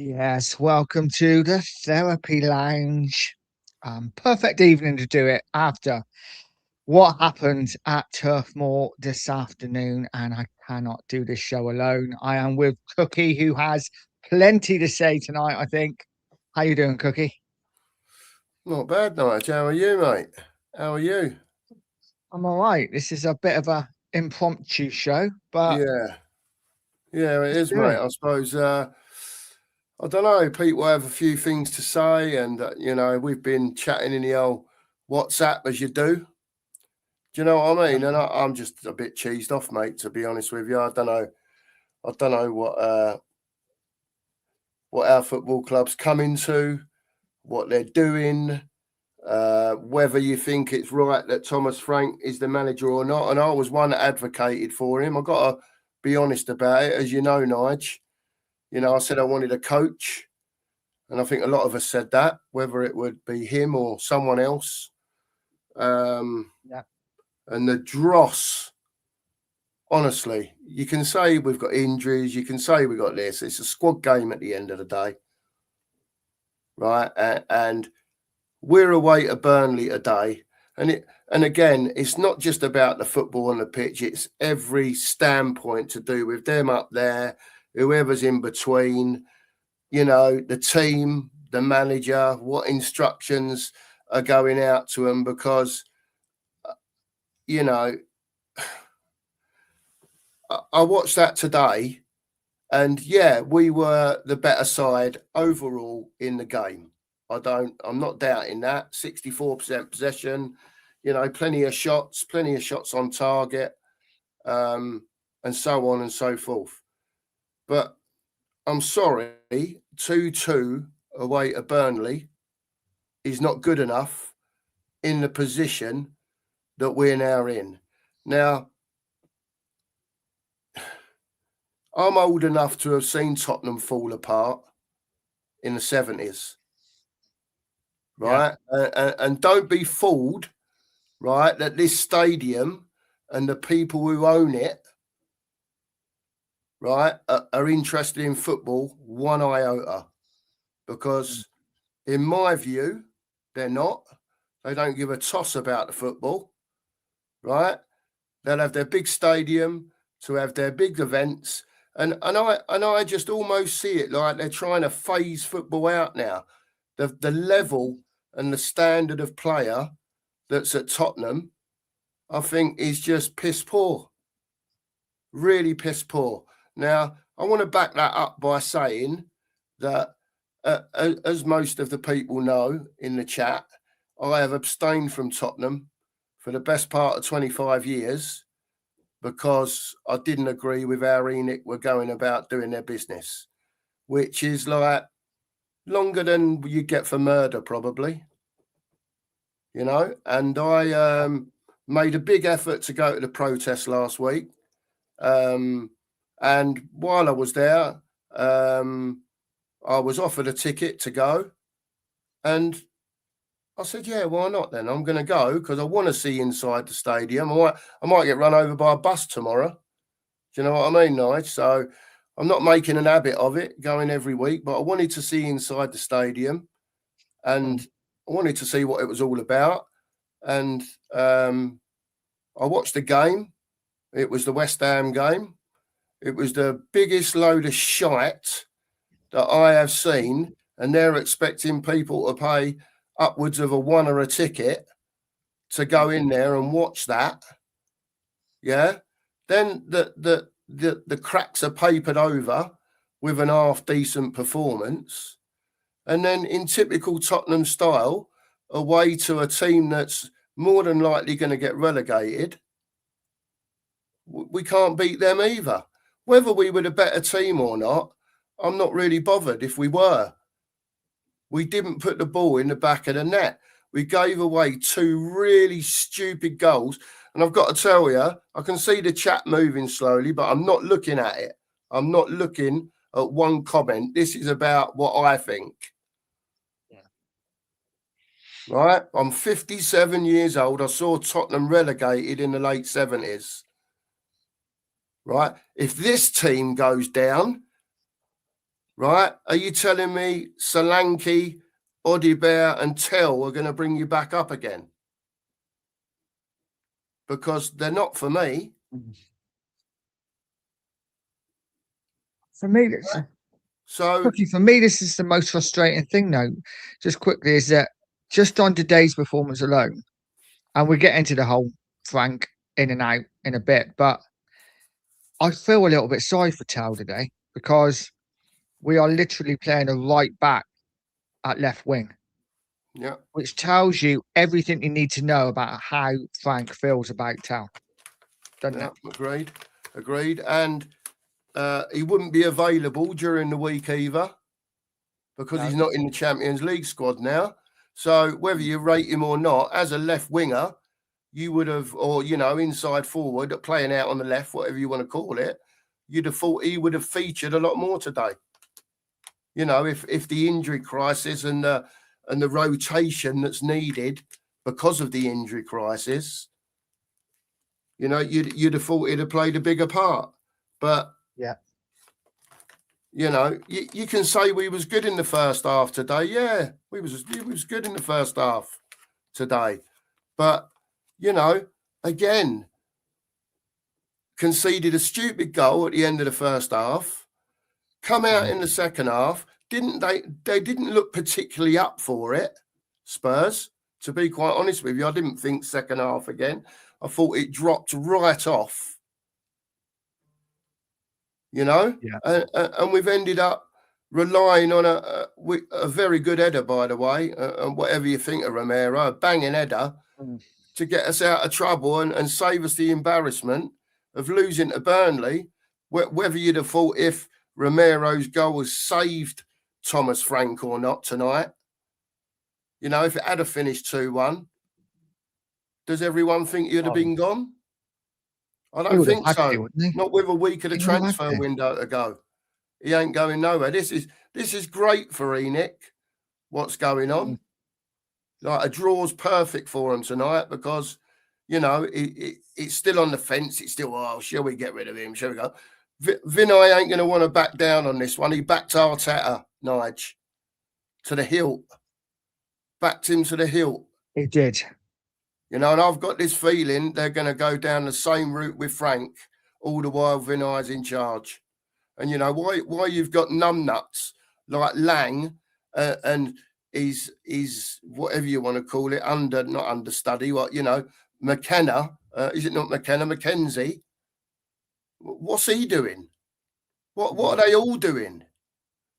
Yes, welcome to the therapy lounge. Perfect evening to do it after what happened at Turf Moor this afternoon, and I cannot do this show alone. I am with Cookie, who has plenty to say tonight, I think. How you doing, Cookie? Not bad, Nige. How are you, mate? How are you? I'm all right. This is a bit of a impromptu show, but Yeah, yeah, it let's is, do mate. it. I suppose I don't know. People have a few things to say, and we've been chatting in the old WhatsApp as you do. Do you know what I Yeah. mean? And I'm just a bit cheesed off, mate. To be honest with you, I don't know. I don't know what our football club's coming to, what they're doing. Whether you think it's right that Thomas Frank is the manager or not. And I was one that advocated for him. I've got to be honest about it. As you know, Nige, I said I wanted a coach. And I think a lot of us said that, whether it would be him or someone else. Yeah. And the dross, honestly, you can say we've got injuries. You can say we've got this. It's a squad game at the end of the day. Right. And we're away to Burnley today. And again, it's not just about the football on the pitch. It's every standpoint to do with them up there, whoever's in between, the team, the manager, what instructions are going out to them. Because, you know, I watched that today, and yeah, we were the better side overall in the game. I'm not doubting that. 64% possession, plenty of shots on target, and so on and so forth. But I'm sorry, 2-2 away to Burnley is not good enough in the position that we're now in. Now, I'm old enough to have seen Tottenham fall apart in the 70s, Yeah. right? And don't be fooled, right, that this stadium and the people who own it, right, are interested in football one iota. Because, in my view, they're not. They don't give a toss about the football, right? They'll have their big stadium to have their big events. And I just almost see it like they're trying to phase football out now. The level and the standard of player that's at Tottenham, I think, is just piss poor. Really piss poor. Now, I want to back that up by saying that, as most of the people know in the chat, I have abstained from Tottenham for the best part of 25 years because I didn't agree with how Enic were going about doing their business, which is like longer than you get for murder, probably. And I made a big effort to go to the protest last week. And while I was there, I was offered a ticket to go. And I said, yeah, why not then? I'm going to go because I want to see inside the stadium. I might get run over by a bus tomorrow. Do you know what I mean, Nige? So I'm not making an habit of it, going every week, but I wanted to see inside the stadium and I wanted to see what it was all about. And I watched the game. It was the West Ham game. It was the biggest load of shite that I have seen, and they're expecting people to pay upwards of £1 a ticket to go in there and watch that. Yeah. Then the cracks are papered over with an half decent performance. And then in typical Tottenham style, away to a team that's more than likely going to get relegated, we can't beat them either. Whether we were the better team or not, I'm not really bothered if we were. We didn't put the ball in the back of the net. We gave away 2 really stupid goals. And I've got to tell you, I can see the chat moving slowly, but I'm not looking at it. I'm not looking at one comment. This is about what I think. Yeah. Right? I'm 57 years old. I saw Tottenham relegated in the late 70s. Right? If this team goes down, right? Are you telling me Solanke, Odibert and Tell are going to bring you back up again? Because they're not for me. For me, So for me, this is the most frustrating thing, though. Just quickly, is that just on today's performance alone, and we get into the whole Frank in and out in a bit, but I feel a little bit sorry for Tal today because we are literally playing a right back at left wing, yeah, which tells you everything you need to know about how Frank feels about Tal, doesn't yeah, it? agreed. And he wouldn't be available during the week either because No. he's not in the Champions League squad now. So whether you rate him or not, as a left winger, you would have, or inside forward, playing out on the left, whatever you want to call it, you'd have thought he would have featured a lot more today. If the injury crisis and the rotation that's needed because of the injury crisis, you'd have thought he'd have played a bigger part. But Yeah. you can say we was good in the first half today. Yeah, we was good in the first half today. But, again, conceded a stupid goal at the end of the first half, come out in the second half, they didn't look particularly up for it, Spurs, to be quite honest with you. I didn't think second half again. I thought it dropped right off. Yeah. And we've ended up relying on a very good header, by the way, and whatever you think of Romero, a banging header to get us out of trouble and save us the embarrassment of losing to Burnley. Whether you'd have thought if Romero's goal has saved Thomas Frank or not tonight, if it had finished 2-1, does everyone think you'd have been gone? I don't think so. Not with a week of the transfer window to go. He ain't going nowhere. This is great for Enic. What's going on? Like a draw's perfect for him tonight because, it's still on the fence. It's still, shall we get rid of him? Shall we go? Vinay ain't going to want to back down on this one. He backed Arteta, Nige, to the hilt. Backed him to the hilt. He did. And I've got this feeling they're going to go down the same route with Frank all the while Vinay's in charge. And why you've got numbnuts like Lang and he's whatever you want to call it, not understudy, McKenna, is it not McKenna, McKenzie? What's he doing? What are they all doing?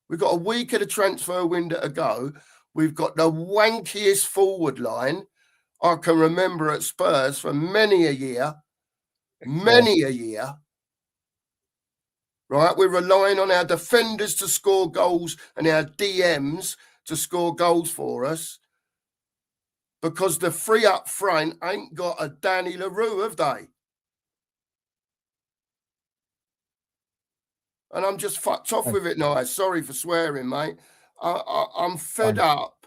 We've got a week of the transfer window to go. We've got the wankiest forward line I can remember at Spurs for many a year. Right, we're relying on our defenders to score goals and our DMs to score goals for us because the three up front ain't got a Danny LaRue, have they? And I'm just fucked off with it now. Sorry for swearing, mate. I'm fed up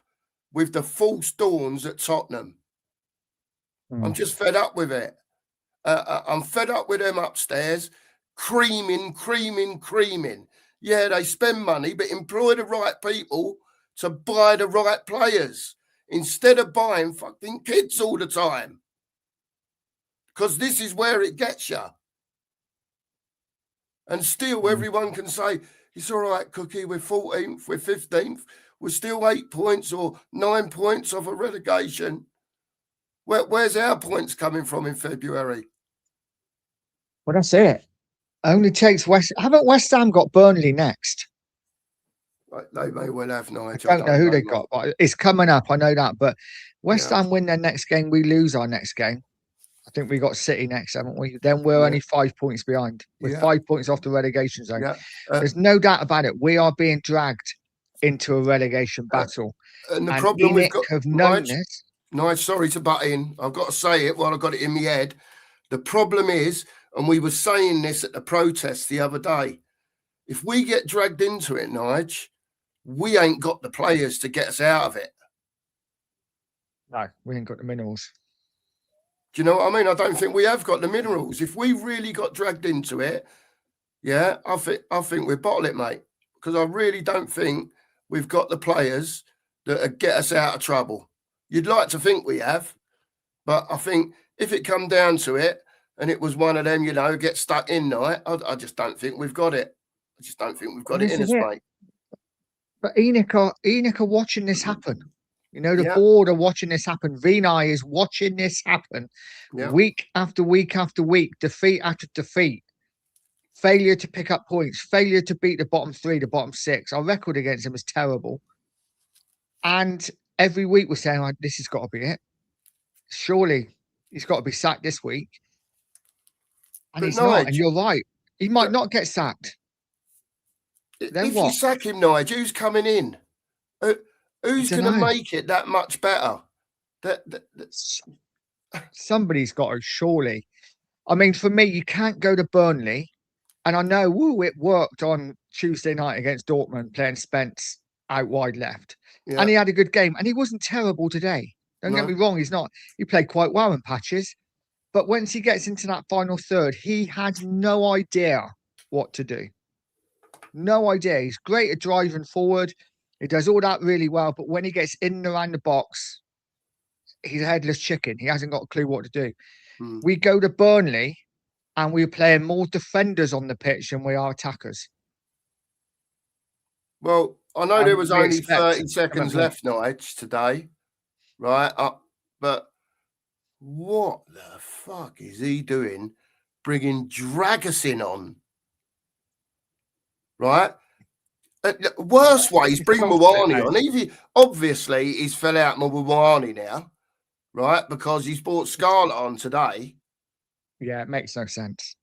with the false dawns at Tottenham. I'm just fed up with it. I'm fed up with them upstairs. Creaming. Yeah, they spend money, but employ the right people to buy the right players instead of buying fucking kids all the time. Because this is where it gets you. And still, everyone can say, it's all right, Cookie, we're 14th, we're 15th, we're still 8 points or 9 points off a relegation. Where's our points coming from in February? Well, that's it. Only takes haven't West Ham got Burnley next? They may well have, Nigel. I don't know who they got, but it's coming up. I know that. But West Ham win their next game, we lose our next game. I think we got City next, haven't we? Then we're only 5 points behind. We're 5 points off the relegation zone. There's no doubt about it. We are being dragged into a relegation battle. And the problem we've got, have known this. Nigel, sorry to butt in. I've got to say it while I've got it in my head. The problem is, and we were saying this at the protest the other day, if we get dragged into it, Nige, we ain't got the players to get us out of it. No, we ain't got the minerals. Do you know what I mean? I don't think we have got the minerals. If we really got dragged into it, I think we bottle it, mate. because I really don't think we've got the players that get us out of trouble. You'd like to think we have, but I think if it come down to it and it was one of them, get stuck in night, I just don't think we've got it. I just don't think we've got And it this in is us, it. mate. But Enic are watching this happen. The Yeah, board are watching this happen. Vinay is watching this happen yeah. week after week after week, defeat after defeat. Failure to pick up points, failure to beat the bottom three, the bottom six. Our record against them is terrible. And every week we're saying, like, this has got to be it. Surely he's got to be sacked this week. And But he's not. And Nige, you're right. He might not get sacked. Then if you what? sack him, Nige, who's coming in? I Who's don't going to know. make it that much better? Somebody's got to, surely. I mean, for me, you can't go to Burnley. And I know, it worked on Tuesday night against Dortmund, playing Spence out wide left. Yeah, And he had a good game. And he wasn't terrible today. Don't get me wrong, he's not. He played quite well in patches. But once he gets into that final third, he has no idea what to do. No idea. He's great at driving forward. He does all that really well. But when he gets in and around the box, he's a headless chicken. He hasn't got a clue what to do. We go to Burnley and we're playing more defenders on the pitch than we are attackers. Well, I know there was We only expect 30 seconds left, Nige, today, right? But what the fuck is he doing bringing Dragusin on? Right? Worst way, he's bringing Mawani on. Obviously, he's fell out with Mawani now, right? Because he's brought Scarlett on today. Yeah, it makes no sense.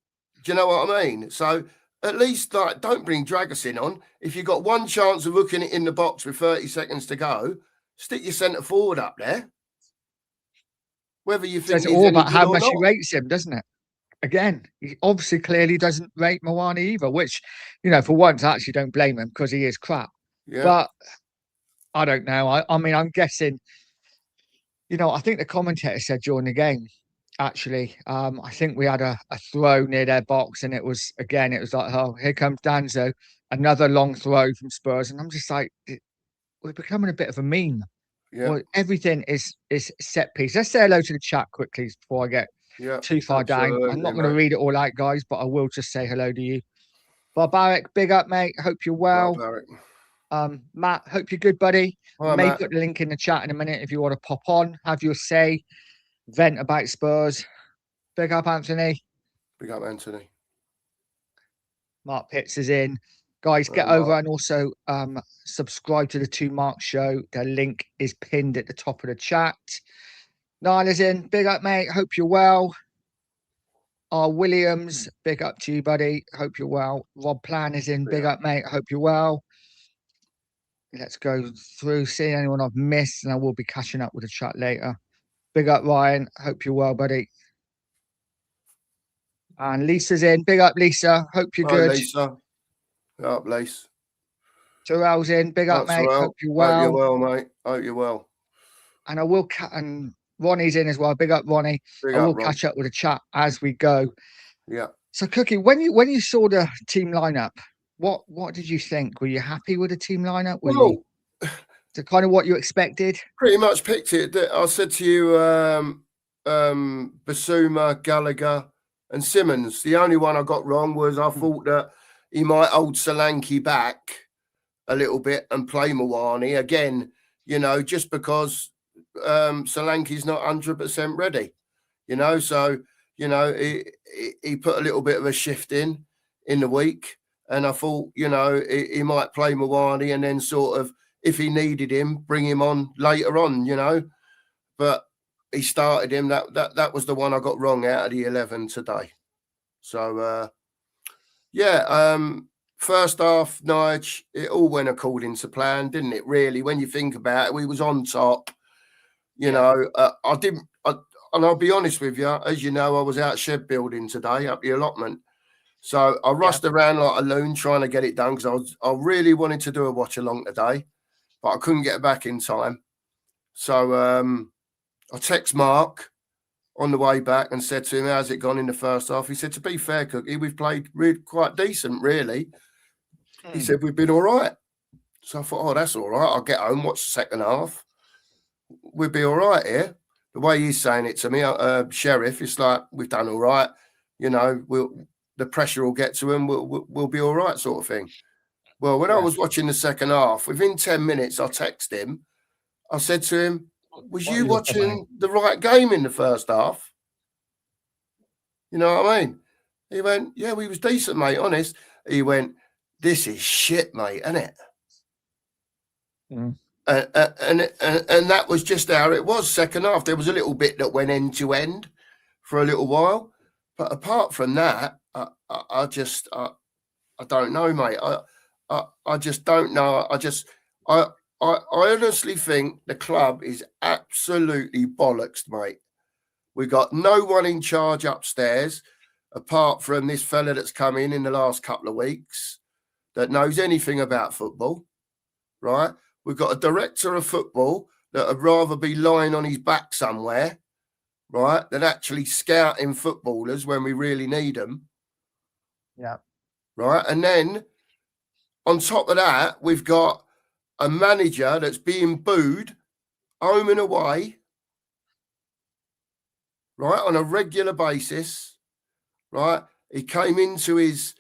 Do you know what I mean? So at least, like, don't bring Dragusin on. If you've got one chance of hooking it in the box with 30 seconds to go, stick your centre forward up there. Whether you think Says he's all any about good how or much not. he rates him, doesn't it? Again, he obviously clearly doesn't rate Mawani either, which, for once, I actually don't blame him because he is crap. Yeah. But I don't know. I mean, I'm guessing, I think the commentator said during the game, actually, I think we had a throw near their box and it was like, oh, here comes Danzo, another long throw from Spurs. And I'm just like, we're becoming a bit of a meme. Yeah. Well, everything is set piece. Let's say hello to the chat quickly before I get too far down. I'm not going to read it all out, guys, but I will just say hello to you. Barbaric, big up, mate. Hope you're well. Barbaric. Matt, hope you're good, buddy. Hi, May Matt. put the link in the chat in a minute if you want to pop on, have your say, vent about Spurs. Big up, Anthony. Big up, Anthony. Mark Pitts is in. Guys, get over and also subscribe to the Two Mark Show. The link is pinned at the top of the chat. Niall is in. Big up, mate. Hope you're well. Williams, big up to you, buddy. Hope you're well. Rob Plan is in. Big up, mate. Hope you're well. Let's go through, see anyone I've missed, and I will be catching up with the chat later. Big up, Ryan. Hope you're well, buddy. And Lisa's in. Big up, Lisa. Hope you're good. Lisa. Up, Lisa. Terrell's in. Big up, mate. Terrell. Hope you're well. Hope you're well, mate. Hope you're well. And I will and Ronnie's in as well. Big up, Ronnie. I will catch up with the chat as we go. Yeah. So, Cookie, when you saw the team lineup, what did you think? Were you happy with the team lineup? Were you to kind of what you expected? Pretty much picked it. I said to you, Basuma, Gallagher, and Simmons. The only one I got wrong was I thought that he might hold Solanke back a little bit and play Mawani again. Just because Solanke's not 100% ready. So he put a little bit of a shift in the week, and I thought he might play Mawani and then sort of, if he needed him, bring him on later on. But he started him. That was the one I got wrong out of the 11 today. So first half, Nige, it all went according to plan, didn't it? Really, when you think about it, we was on top. I didn't. And I'll be honest with you, as you know, I was out shed building today up the allotment. So I rushed around like a loon trying to get it done because I really wanted to do a watch along today, but I couldn't get back in time. So I text Mark on the way back and said to him, how's it gone in the first half? He said, to be fair, Cookie, we've played quite decent, really. He said, we've been all right. So I thought, oh, that's all right. I'll get home, watch the second half. We'll be all right here. The way he's saying it to me, Sheriff, it's like, we've done all right. You know, the pressure will get to him. We'll be all right, sort of thing. Well, when I was watching the second half, within 10 minutes, I texted him. I said to him, was What you you looking, mate? watching the right game in the first half? You know what I mean? He went, yeah, we was decent, mate, honest. He went, this is shit, mate, isn't it? Mm. And that was just how it was second half. There was a little bit that went end to end for a little while. But apart from that, I don't know, mate. I just don't know. I honestly think the club is absolutely bollocks, mate. We got no one in charge upstairs, apart from this fella that's come in the last couple of weeks that knows anything about football, right? We've got a director of football that would rather be lying on his back somewhere, right, than actually scouting footballers when we really need them. Yeah. Right. And then on top of that, we've got a manager that's being booed home and away, right, on a regular basis, right? He came into his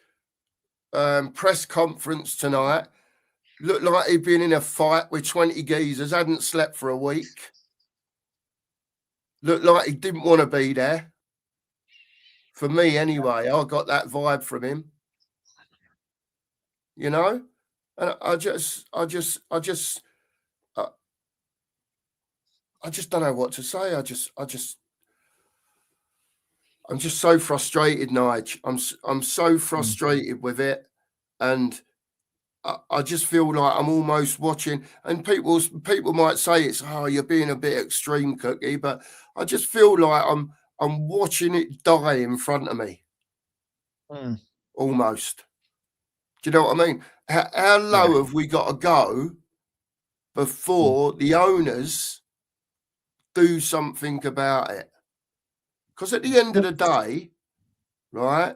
press conference tonight, looked like he'd been in a fight with 20 geezers, hadn't slept for a week, looked like he didn't want to be there. For me, anyway, I got that vibe from him, you know, and I just don't know what to say. I'm just so frustrated, Nige. I'm so frustrated with it, and I just feel like I'm almost watching. And people might say it's, oh, you're being a bit extreme, Cookie, but I just feel like I'm watching it die in front of me, almost. Do you know what I mean? How low have we got to go before the owners do something about it? Because at the end of the day, right,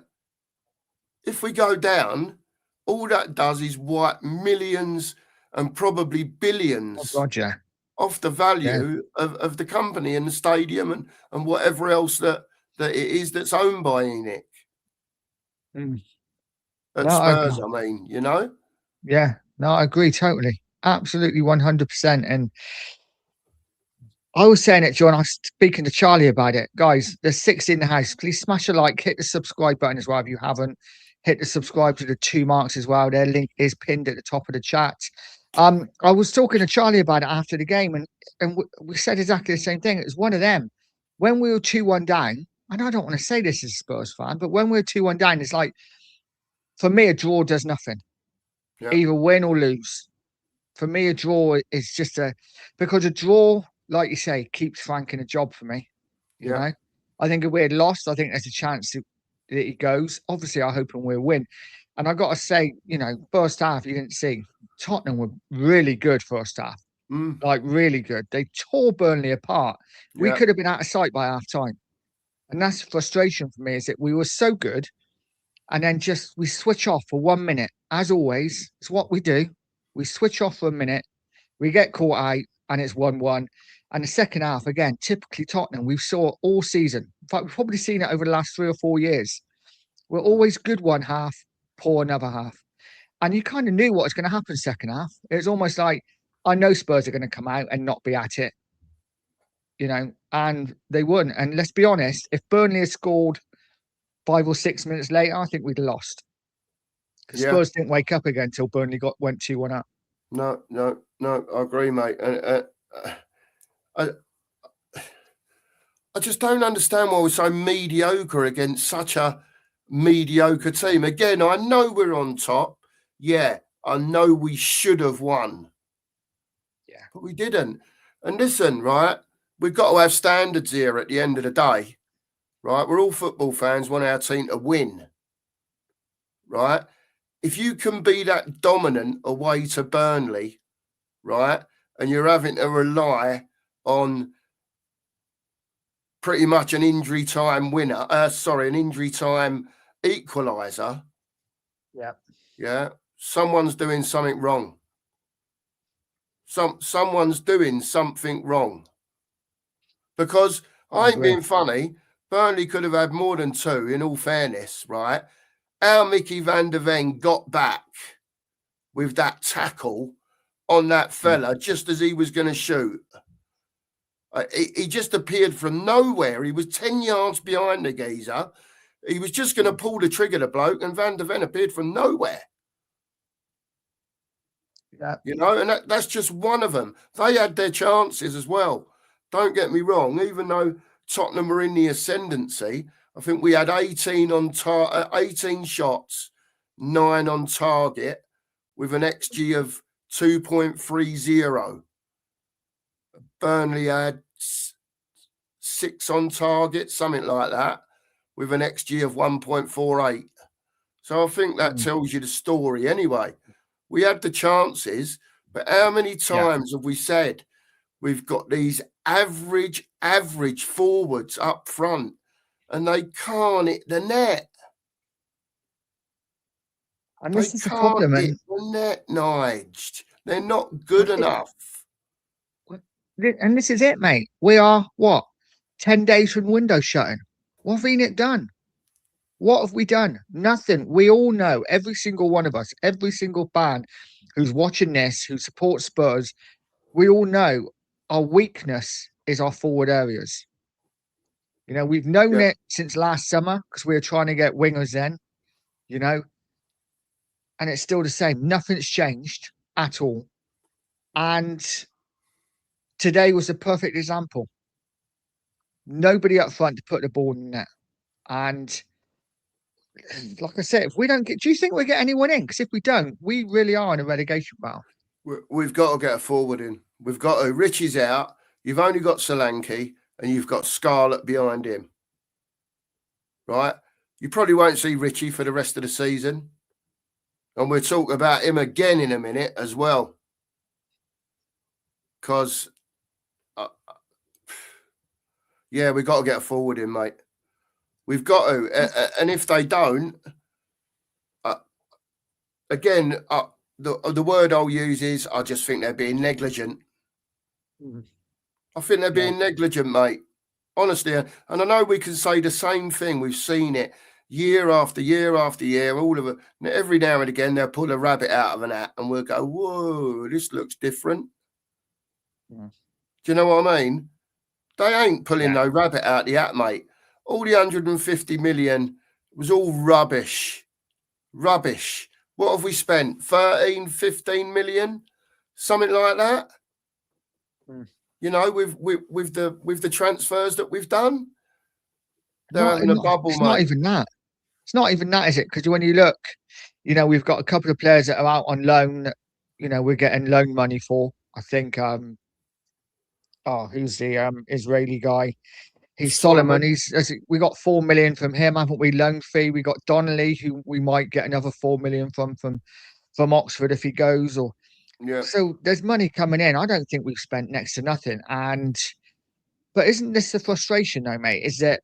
if we go down, all that does is wipe millions and probably billions off the value of the company and the stadium and whatever else that it is that's owned by Enic. At Spurs, I mean, you know? Yeah, no, I agree totally. Absolutely 100%. And I was saying it, John. I was speaking to Charlie about it. Guys, there's 6 in the house. Please smash a like, hit the subscribe button as well if you haven't. Hit the subscribe to the 2 marks as well. Their link is pinned at the top of the chat. I was talking to Charlie about it after the game, and we said exactly the same thing. It was one of them. When we were 2-1 down, and I don't want to say this as a Spurs fan, but when we were 2-1 down, it's like, for me, a draw does nothing. Yeah. Either win or lose. For me, a draw is just because a draw, like you say, keeps Frank in a job for me. You know, I think if we had lost, I think there's a chance that he goes. Obviously, I'm hoping we'll win. And I got to say, you know, first half, you didn't see Tottenham were really good first half, like really good. They tore Burnley apart. We could have been out of sight by half time. And that's the frustration for me, is that we were so good. And then we switch off for 1 minute. As always, it's what we do. We switch off for a minute. We get caught out and it's 1-1. And the second half, again, typically Tottenham, we've saw it all season. In fact, we've probably seen it over the last 3 or 4 years. We're always good one half, poor another half. And you kind of knew what was going to happen second half. It was almost like, I know Spurs are going to come out and not be at it, you know, and they wouldn't. And let's be honest, if Burnley had scored 5 or 6 minutes later, I think we'd have lost. Because Spurs didn't wake up again until Burnley went 2-1 up. No, I agree, mate. And I just don't understand why we're so mediocre against such a mediocre team. Again, I know we're on top. Yeah, I know we should have won. Yeah, but we didn't. And listen, right, we've got to have standards here at the end of the day. Right, we're all football fans, want our team to win. Right, if you can be that dominant away to Burnley, right, and you're having to rely on pretty much an injury time winner, an injury time equaliser. Yeah. Yeah. someone's doing something wrong. Someone's doing something wrong. Because I I ain't agree. being funny. Burnley could have had more than 2, in all fairness, right? How Mickey van der Ven got back with that tackle on that fella just as he was going to shoot. He just appeared from nowhere. He was 10 yards behind the geezer. He was just going to pull the trigger, the bloke, and Van der Ven appeared from nowhere. Yeah. You know, and that's just one of them. They had their chances as well. Don't get me wrong, even though Tottenham were in the ascendancy, I think we had 18 shots, 9 on target, with an XG of 2.30. Burnley had 6 on target, something like that, with an XG of 1.48. So I think that tells you the story anyway. We had the chances, but how many times have we said we've got these average forwards up front and they can't hit the net? And They this is the can't problem. hit the net, Nigel. They're not good enough. And this is it, mate. We are, what, 10 days from window shutting. What have Enic done? What have we done? Nothing. We all know, every single one of us, every single fan who's watching this, who supports Spurs, we all know our weakness is our forward areas. You know, we've known it since last summer because we were trying to get wingers then, you know, and it's still the same. Nothing's changed at all. And today was a perfect example. Nobody up front to put the ball in the net. And like I said, if we don't get, do you think we get anyone in? Because if we don't, we really are in a relegation battle. We've got to get a forward in. We've got to. Richie's out. You've only got Solanke and you've got Scarlett behind him. Right? You probably won't see Richie for the rest of the season. And we'll talk about him again in a minute as well. Because, yeah, we've got to get a forward in, mate. We've got to. And if they don't, again, the word I'll use is I just think they're being negligent. I think they're being negligent, mate. Honestly. And I know we can say the same thing. We've seen it year after year after year. All of it. Every now and again, they'll pull a rabbit out of an hat and we'll go, whoa, this looks different. Do you know what I mean? They ain't pulling no rabbit out the hat, mate. All the 150 million was all rubbish. Rubbish. What have we spent? 13, 15 million? Something like that? You know, with the transfers that we've done? They're having a bubble, it's mate. not even that. It's not even that, is it? Because when you look, you know, we've got a couple of players that are out on loan that, you know, we're getting loan money for. I think who's the Israeli guy? He's Solomon. We got 4 million from him, haven't we? Loan fee. We got Donnelly, who we might get another 4 million from Oxford if he goes. Or so there's money coming in. I don't think we've spent next to nothing. But isn't this the frustration, though, mate? Is that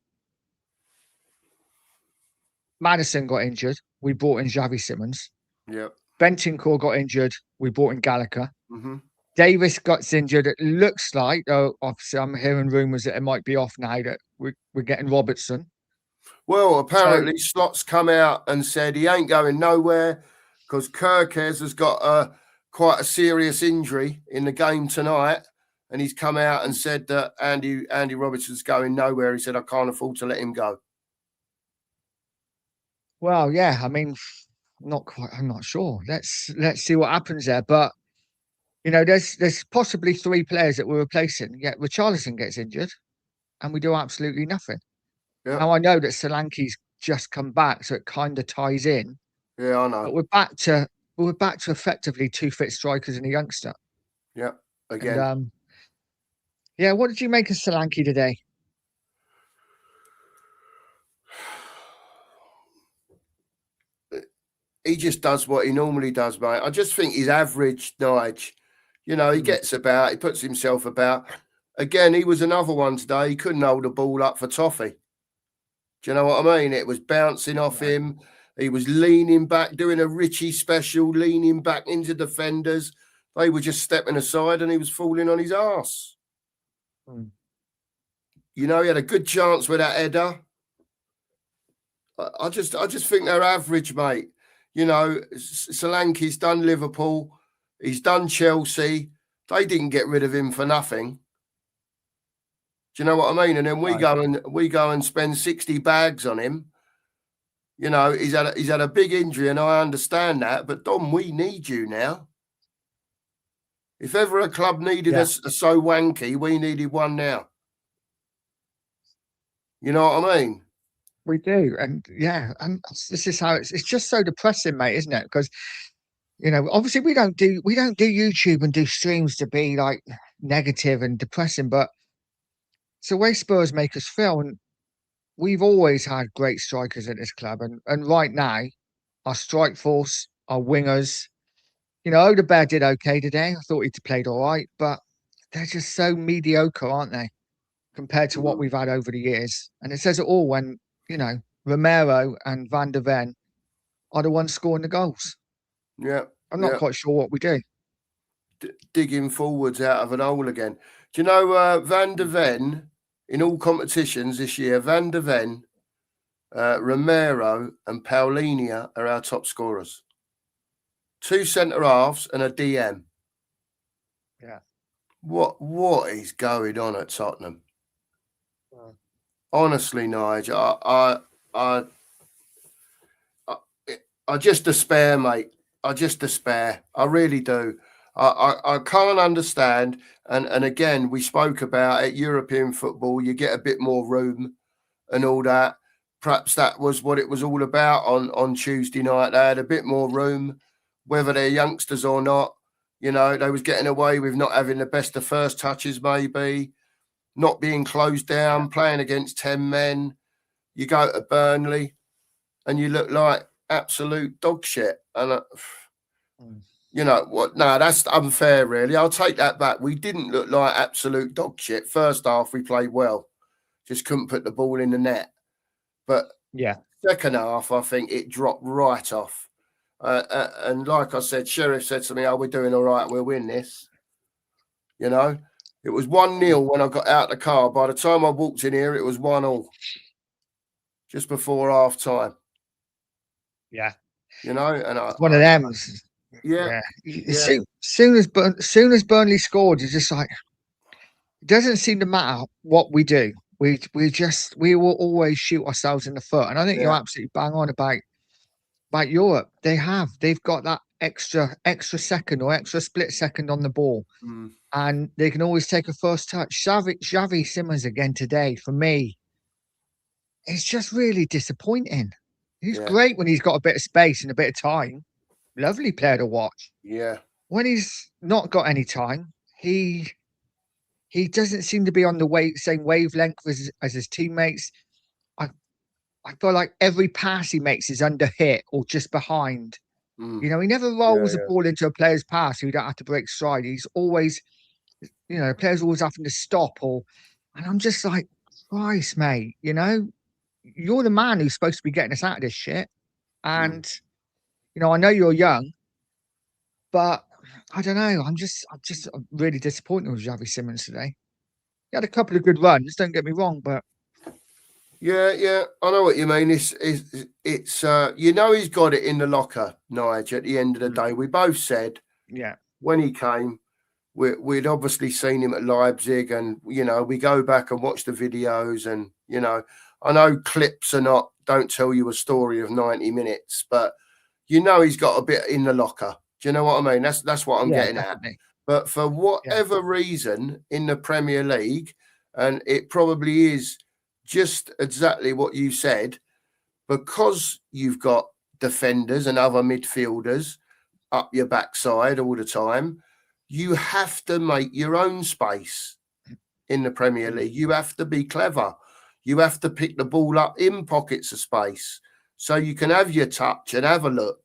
Madison got injured? We brought in Xavi Simons. Yeah. Bentancur got injured. We brought in Gallagher. Davis got injured. It looks like, obviously, I'm hearing rumours that it might be off now, that we're getting Robertson. Well, apparently, Slot's come out and said he ain't going nowhere because Kirkes has got quite a serious injury in the game tonight. And he's come out and said that Andy Robertson's going nowhere. He said, I can't afford to let him go. Well, yeah, I mean, not quite. I'm not sure. Let's see what happens there. But you know, there's possibly 3 players that we're replacing. Yet Richarlison gets injured, and we do absolutely nothing. Yeah. Now I know that Solanke's just come back, so it kind of ties in. Yeah, I know. But we're back to effectively 2 fit strikers and a youngster. Yeah, again. And, yeah, what did you make of Solanke today? He just does what he normally does, mate. I just think he's average, Nige. You know, he gets about, he puts himself about. Again, he was another one today. He couldn't hold the ball up for Toffee. Do you know what I mean? It was bouncing off him. He was leaning back, doing a Richie special, leaning back into defenders. They were just stepping aside and he was falling on his arse. Mm. You know, he had a good chance with that header. I just think they're average, mate. You know, Solanke's done Liverpool. He's done Chelsea. They didn't get rid of him for nothing. Do you know what I mean? And then we go and spend 60 bags on him. You know, he's had a big injury, and I understand that. But Dom, we need you now. If ever a club needed us so wanky, we needed one now. You know what I mean? We do, and this is how it's just so depressing, mate, isn't it? Because you know, obviously we don't do YouTube and do streams to be like negative and depressing, but it's the way Spurs make us feel, and we've always had great strikers at this club, and right now our strike force, our wingers, you know, Odegaard did okay today. I thought he played all right, but they're just so mediocre, aren't they, compared to what we've had over the years? And it says it all when, you know, Romero and Van der Ven are the ones scoring the goals. Yeah. I'm not quite sure what we do. Digging forwards out of an hole again. Do you know Van der Ven, in all competitions this year, Van der Ven, Romero and Paulinho are our top scorers. 2 centre-halves and a DM. Yeah. What is going on at Tottenham? Honestly, Nigel, I just despair, mate. I just despair. I really do. I can't understand. And again, we spoke about it, European football, you get a bit more room and all that. Perhaps that was what it was all about on Tuesday night. They had a bit more room, whether they're youngsters or not. You know, they was getting away with not having the best of first touches, maybe, not being closed down, playing against 10 men. You go to Burnley and you look like absolute dog shit. And, you know what? No, that's unfair, really. I'll take that back. We didn't look like absolute dog shit. First half, we played well. Just couldn't put the ball in the net. But second half, I think it dropped right off. And like I said, Sheriff said to me, "Oh, we're doing all right. We'll win this." You know, it was 1-0 when I got out the car. By the time I walked in here, it was 1-1. Just before half time. Yeah. You know, and it's one of them. Yeah. Soon as Burnley scored, it's just like, it doesn't seem to matter what we do. We will always shoot ourselves in the foot. And I think you're absolutely bang on about Europe. They've got that extra second or extra split second on the ball. And they can always take a first touch. Xavi Simons again today, for me, it's just really disappointing. He's great when he's got a bit of space and a bit of time. Lovely player to watch. Yeah. When he's not got any time, he doesn't seem to be on the same wavelength as his teammates. I feel like every pass he makes is under hit or just behind. You know, he never rolls the ball into a player's pass so you don't have to break stride. He's always, you know, players always having to stop and I'm just like, Christ, mate, you know, you're the man who's supposed to be getting us out of this shit. And, you know, I know you're young, but I don't know. I'm just really disappointed with Xavi Simons today. He had a couple of good runs, don't get me wrong, but yeah, I know what you mean. It's you know, he's got it in the locker, Nigel. At the end of the day, we both said, when he came, we'd obviously seen him at Leipzig, and you know, we go back and watch the videos, and you know, I know clips don't tell you a story of 90 minutes, but you know, he's got a bit in the locker. Do you know what I mean? That's what I'm getting definitely. at. But for whatever reason in the Premier League, and it probably is just exactly what you said, because you've got defenders and other midfielders up your backside all the time, you have to make your own space in the Premier League. You have to be clever. You have to pick the ball up in pockets of space so you can have your touch and have a look,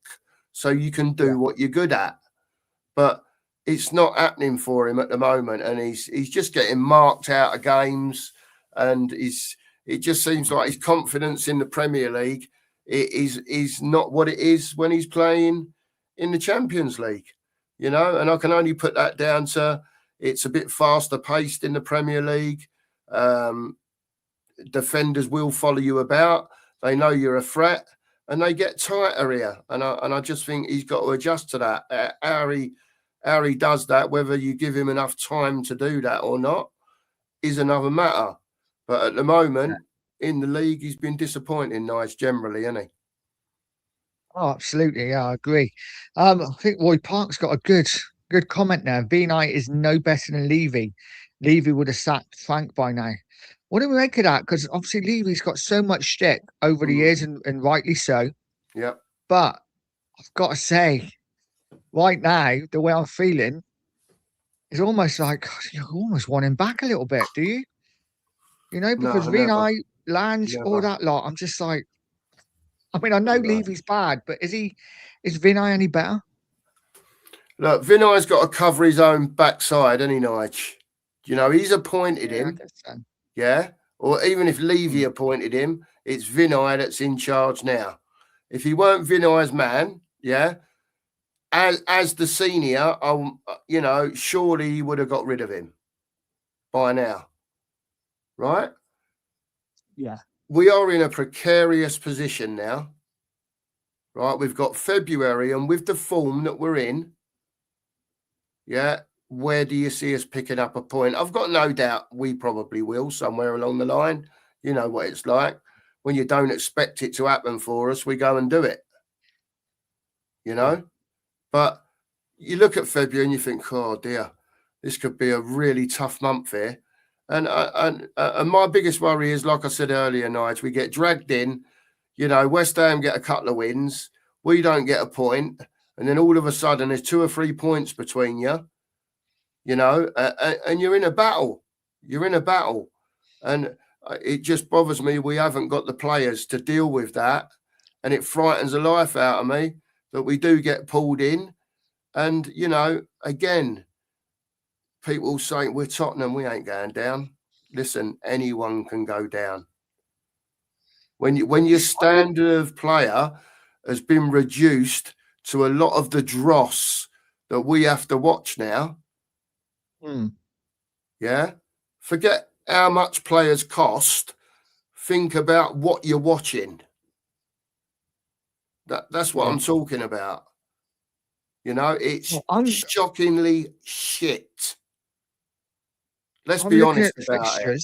so you can do what you're good at. But it's not happening for him at the moment, and he's just getting marked out of games, and it just seems like his confidence in the Premier League is not what it is when he's playing in the Champions League, And I can only put that down to it's a bit faster paced in the Premier League. Defenders will follow you about. They know you're a threat, and they get tighter here. And I just think he's got to adjust to that. How he does that, whether you give him enough time to do that or not, is another matter. But at the moment, in the league, he's been disappointing, nice generally, hasn't he? Oh, absolutely. Yeah, I agree. I think Roy Park's got a good comment there. V-Knight is no better than Levy. Levy would have sacked Frank by now. What do we make of that? Because obviously Levy's got so much shtick over the years, and rightly so. Yeah. But I've got to say, right now, the way I'm feeling is almost like God, you almost want him back a little bit, do you? Because No, never. V-Knight, Lange, all Never. that lot, I'm just like, I mean, I know No. Levy's bad, but is Vinay any better? Look, Vinay's got to cover his own backside, hasn't he, Nige? He's appointed Yeah, I him, guess so. yeah? Or even if Levy Mm. appointed him, it's Vinay that's in charge now. If he weren't Vinay's man, yeah, as the senior, surely he would have got rid of him by now, right? Yeah. We are in a precarious position now, right? We've got February, and with the form that we're in, yeah, where do you see us picking up a point? I've got no doubt we probably will somewhere along the line. You know what it's like when you don't expect it to happen for us, we go and do it, Yeah. But you look at February and you think, oh dear, this could be a really tough month here. And my biggest worry is, like I said earlier, Nige, we get dragged in. West Ham get a couple of wins, we don't get a point, and then all of a sudden there's 2 or 3 points between you. And you're in a battle. You're in a battle, and it just bothers me we haven't got the players to deal with that, and it frightens the life out of me that we do get pulled in. And again, people saying we're Tottenham, we ain't going down. Listen, anyone can go down. When your standard of player has been reduced to a lot of the dross that we have to watch now, yeah, forget how much players cost. Think about what you're watching. That's what I'm talking about. It's shockingly shit. Let's be honest about it.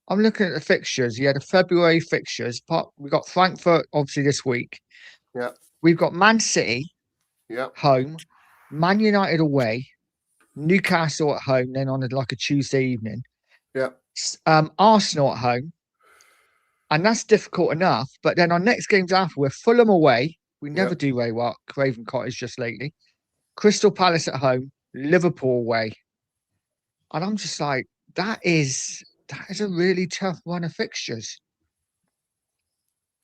I'm looking at the fixtures. Yeah, the February fixtures. We've got Frankfurt, obviously, this week. Yeah. We've got Man City home, Man United away, Newcastle at home, then on like a Tuesday evening. Yeah. Arsenal at home. And that's difficult enough. But then our next games after, we're Fulham away. We never do very well at Craven Cottage just lately. Crystal Palace at home, Liverpool away. And I'm just like, that is a really tough run of fixtures.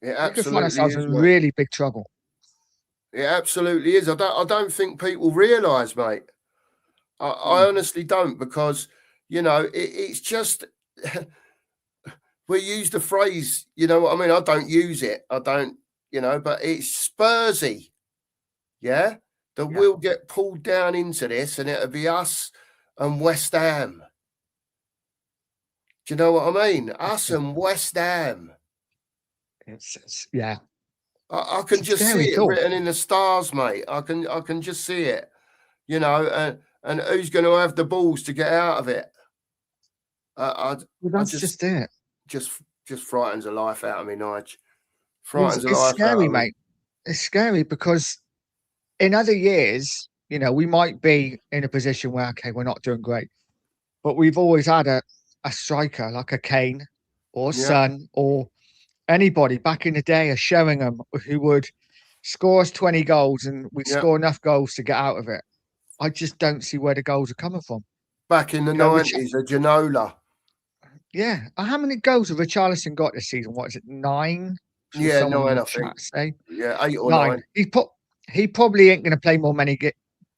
It We could find absolutely ourselves is, in mate. really big trouble. It absolutely is. I don't think people realise, mate. I honestly don't, because it's just we use the phrase, you know what I mean? I don't use it. I don't, but it's Spursy, that will get pulled down into this, and it'll be us and West Ham. Do you know what I mean? Us and West Ham. It's I can just see it written in the stars, mate. I can just see it, and who's going to have the balls to get out of it? That's just it. Just frightens the life out of me, Nige. Frightens the life scary, out of me. Mate. It's scary because in other years, we might be in a position where, okay, we're not doing great, but we've always had a striker like a Kane or Son or anybody back in the day, a Sheringham, who would score us 20 goals and we'd score enough goals to get out of it. I just don't see where the goals are coming from. Back in the 90s, a Ginola. Yeah. How many goals have Richarlison got this season? What is it, 9? 9, I think. Say. Yeah, 8 or 9. He probably ain't going to play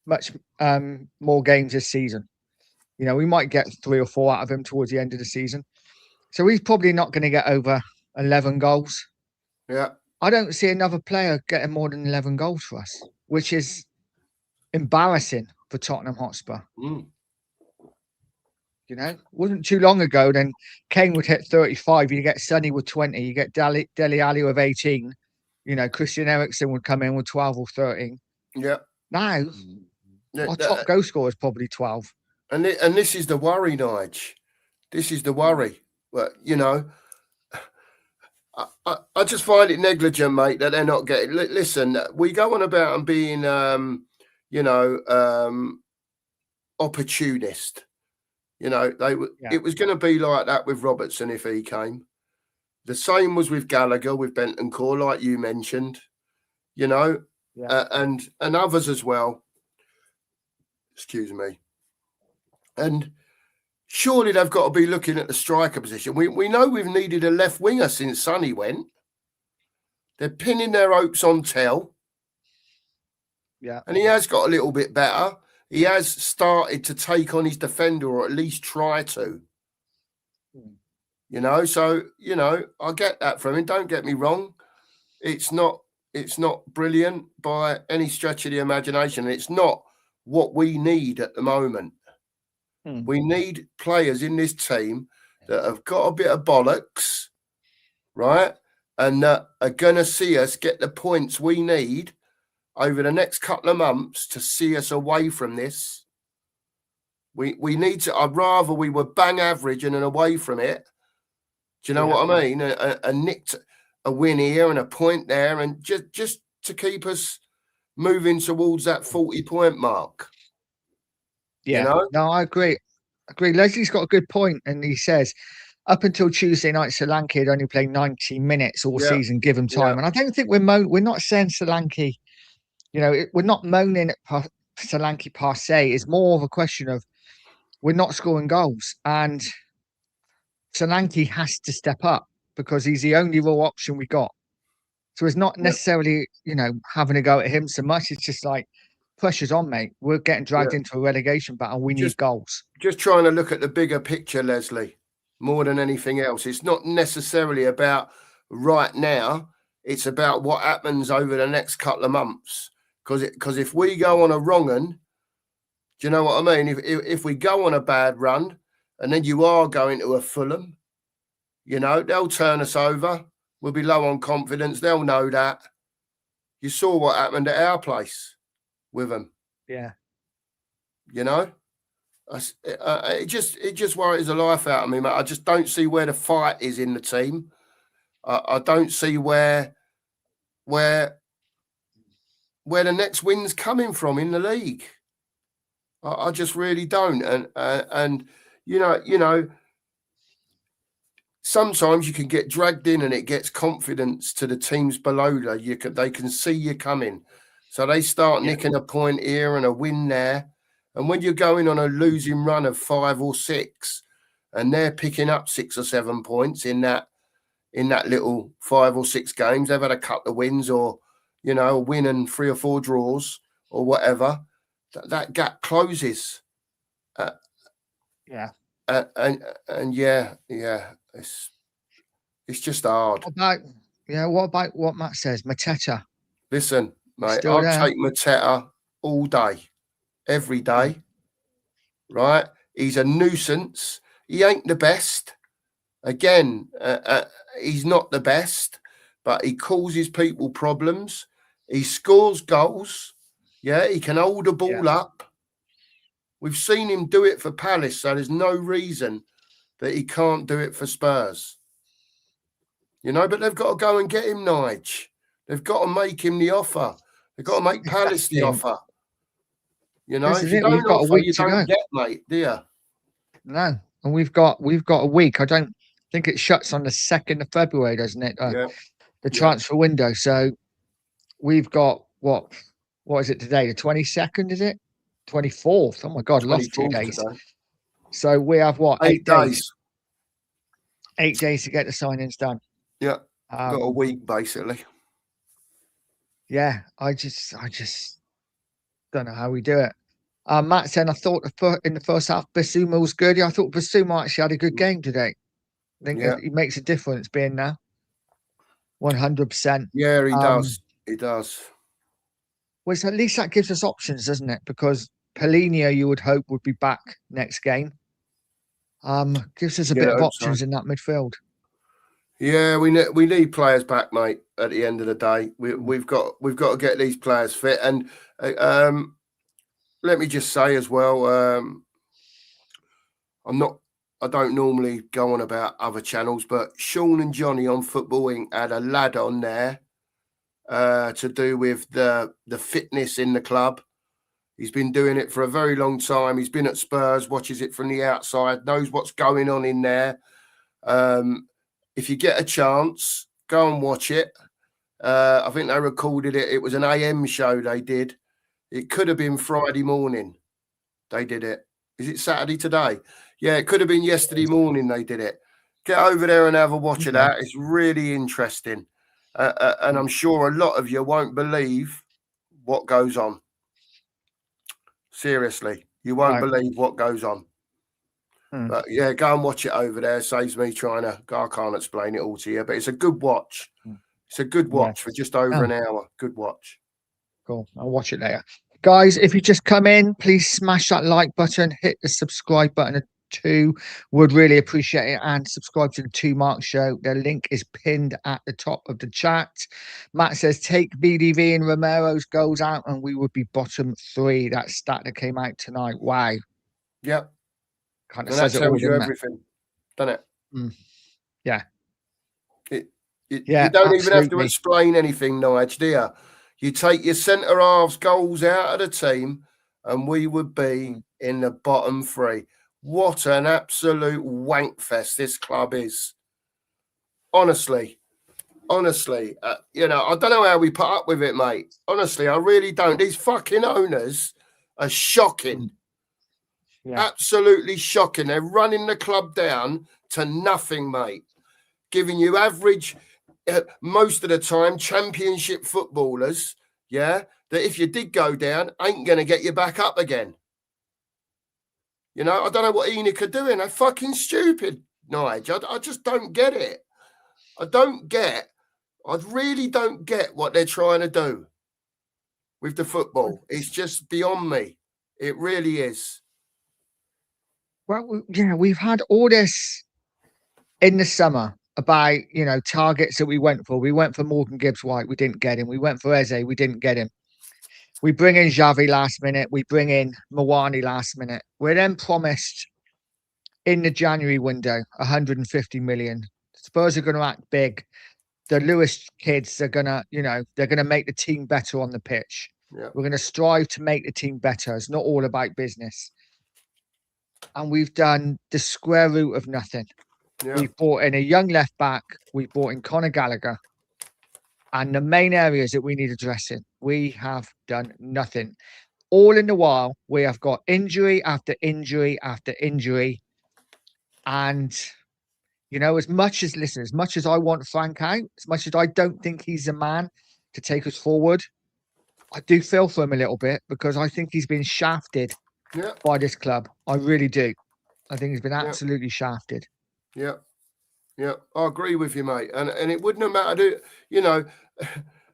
much more games this season. We might get 3 or 4 out of him towards the end of the season. So he's probably not going to get over 11 goals. Yeah. I don't see another player getting more than 11 goals for us, which is embarrassing for Tottenham Hotspur. Mm. You know, it wasn't too long ago. Then Kane would hit 35. You get Sonny with 20. You get Dele Alli with 18. You know, Christian Eriksen would come in with 12 or 13. Yeah. Now, our top goal scorer is probably 12. And this is the worry, Nige. This is the worry. Well, you know, I just find it negligent, mate, that they're not getting. Listen, we go on about and being, you know, opportunist. You know, it was going to be like that with Robertson if he came. The same was with Gallagher, with Bentancur, like you mentioned. You know, and others as well. Excuse me. And surely they've got to be looking at the striker position. We know we've needed a left winger since Sonny went. They're pinning their hopes on Tell. Yeah. And he has got a little bit better. He has started to take on his defender, or at least try to. You know, so, you know, I get that from him. Don't get me wrong. It's not brilliant by any stretch of the imagination. It's not what we need at the moment. We need players in this team that have got a bit of bollocks, right? And that are going to see us get the points we need over the next couple of months to see us away from this. We need to, I'd rather we were bang average and away from it. Do you know what I mean? A nicked a win here and a point there, and just to keep us moving towards that 40-point mark. Yeah. You know? No, I agree. Leslie's got a good point, and he says up until Tuesday night, Solanke had only played 90 minutes all season. Give him time, and I don't think we're not saying Solanke. You know, we're not moaning at Solanke per se. It's more of a question of we're not scoring goals, and Solanke has to step up because he's the only real option we got. So it's not necessarily, you know, having to go at him so much. It's just like, pressure's on, mate. We're getting dragged into a relegation battle. We need goals. Just trying to look at the bigger picture, Leslie, more than anything else. It's not necessarily about right now. It's about what happens over the next couple of months. Because if we go on a wrong un, do you know what I mean? If we go on a bad run and then you are going to a Fulham, you know, they'll turn us over. We'll be low on confidence. They'll know that. You saw what happened at our place with them. Yeah. You know, it just worries the life out of me, mate. I just don't see where the fight is in the team. I don't see where the next win's coming from in the league. I just really don't. And you know, sometimes you can get dragged in and it gets confidence to the teams below you. They can see you coming. So they start nicking a point here and a win there. And when you're going on a losing run of 5 or 6 and they're picking up 6 or 7 points in that little 5 or 6 games, they've had a couple of wins or, you know, a win and 3 or 4 draws or whatever, that gap closes. And it's just hard. What about what Matt says? Mateta. Listen, mate, I'll take Mateta all day, every day. Right? He's a nuisance. He ain't the best. Again, he's not the best, but he causes people problems. He scores goals. Yeah, he can hold the ball up. We've seen him do it for Palace, so there's no reason that he can't do it for Spurs. You know, but they've got to go and get him, Nige. They've got to make him the offer. They've got to make Palace the offer. You know, if you don't offer, you don't get, mate, do you? No, and we've got a week. I don't think it shuts on the 2nd of February, doesn't it? The transfer window. So we've got what is it today? The 22nd, is it? 24th. Oh my God, lost 2 days. Today. So we have what? 8 days. 8 days to get the signings done. Yeah, got a week basically. Yeah, I just don't know how we do it. Matt said, I thought in the first half, Basuma was good. I thought Basuma actually had a good game today. I think he makes a difference being there. 100%. Yeah, he does. He does. Well, at least that gives us options, doesn't it? Because Paulinho, you would hope, would be back next game. Gives us a bit of options in that midfield. Yeah, we need players back, mate. At the end of the day, we've got to get these players fit. And let me just say as well, I don't normally go on about other channels, but Sean and Johnny on Football Inc. had a lad on there to do with the fitness in the club. He's been doing it for a very long time. He's been at Spurs, watches it from the outside, knows what's going on in there. If you get a chance, go and watch it. I think they recorded it. It was an AM show they did. It could have been Friday morning. They did it. Is it Saturday today? Yeah, it could have been yesterday morning they did it. Get over there and have a watch of that. It's really interesting. And I'm sure a lot of you won't believe what goes on. Seriously, you won't believe what goes on. But yeah, go and watch it over there. Saves me trying to go. I can't explain it all to you, but it's a good watch. It's a good watch for just over an hour. Good watch. Cool. I'll watch it later. Guys, if you just come in, please smash that like button, hit the subscribe button too. Would really appreciate it. And subscribe to the 2 Mark Show. The link is pinned at the top of the chat. Matt says, take BDV and Romero's goals out and we would be bottom 3. That stat that came out tonight. Wow. Yep. Kind of and says that it all, tells you doesn't everything, doesn't it? Yeah. You don't even have to explain anything, Nige, do you? You take your centre halves goals out of the team and we would be in the bottom 3. What an absolute wank fest this club is. Honestly, I don't know how we put up with it, mate. Honestly, I really don't. These fucking owners are shocking. Absolutely shocking. They're running the club down to nothing, mate. Giving you average, most of the time, championship footballers, that if you did go down, ain't going to get you back up again. I don't know what Enic are doing. They're fucking stupid, Nige. I just don't get it. I really don't get what they're trying to do with the football. It's just beyond me. It really is. Well, we've had all this in the summer about, targets that we went for. We went for Morgan Gibbs-White. We didn't get him. We went for Eze. We didn't get him. We bring in Xavi last minute. We bring in Mawani last minute. We're then promised in the January window 150 million. Spurs are going to act big. The Lewis kids are going to, they're going to make the team better on the pitch. Yeah. We're going to strive to make the team better. It's not all about business. And we've done the square root of nothing. Yeah. We've brought in a young left back. We brought in Conor Gallagher. And the main areas that we need addressing, we have done nothing. All in the while, we have got injury after injury after injury. And, as much as I want Frank out, as much as I don't think he's a man to take us forward, I do feel for him a little bit because I think he's been shafted by this club. I really do. I think he's been absolutely shafted. Yeah. Yeah, I agree with you, mate. And it wouldn't have mattered,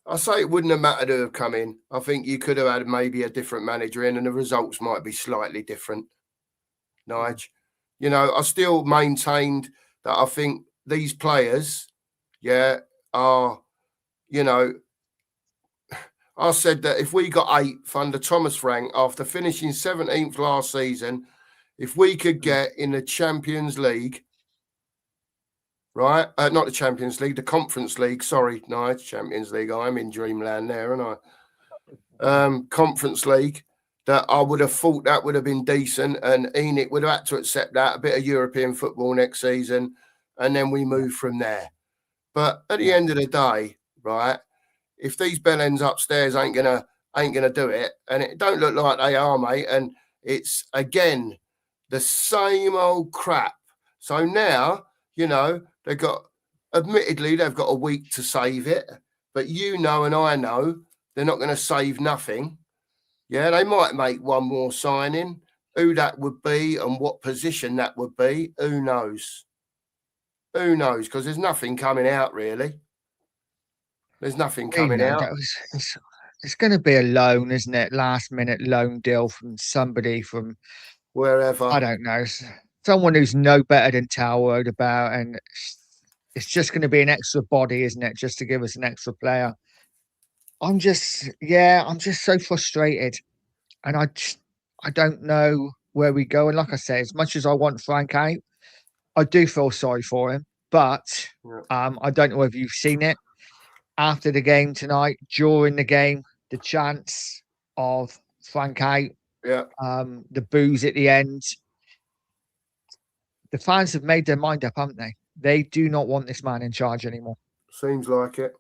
I say it wouldn't have mattered to have come in. I think you could have had maybe a different manager in and the results might be slightly different, Nige. I still maintained that I think these players, are, I said that if we got 8th under Thomas Frank after finishing 17th last season, if we could get in the Champions League, right? Not the Champions League, the Conference League. Sorry, Nige, Champions League. I'm in dreamland there, aren't I? Conference League. That I would have thought that would have been decent, and Enic would have had to accept that. A bit of European football next season, and then we move from there. But at the end of the day, right? If these bellends upstairs ain't gonna do it, and it don't look like they are, mate, and it's again the same old crap. So now, they've got a week to save it, but and I know they're not going to save nothing. Yeah, they might make one more signing. Who that would be and what position that would be, who knows? Who knows? Because there's nothing coming out really. There's nothing We coming know out that it's going to be a loan, isn't it? Last minute loan deal from somebody from wherever. I don't know, someone who's no better than Talward about, and it's just going to be an extra body, isn't it? Just to give us an extra player. I'm just so frustrated, and I don't know where we go. And like I say, as much as I want Frank out, I do feel sorry for him. But Yeah. I don't know if you've seen it after the game tonight, during the game, the chance of Frank out, Yeah. the booze at the end. The fans have made their mind up, haven't they? They do not want this man in charge anymore. Seems like it.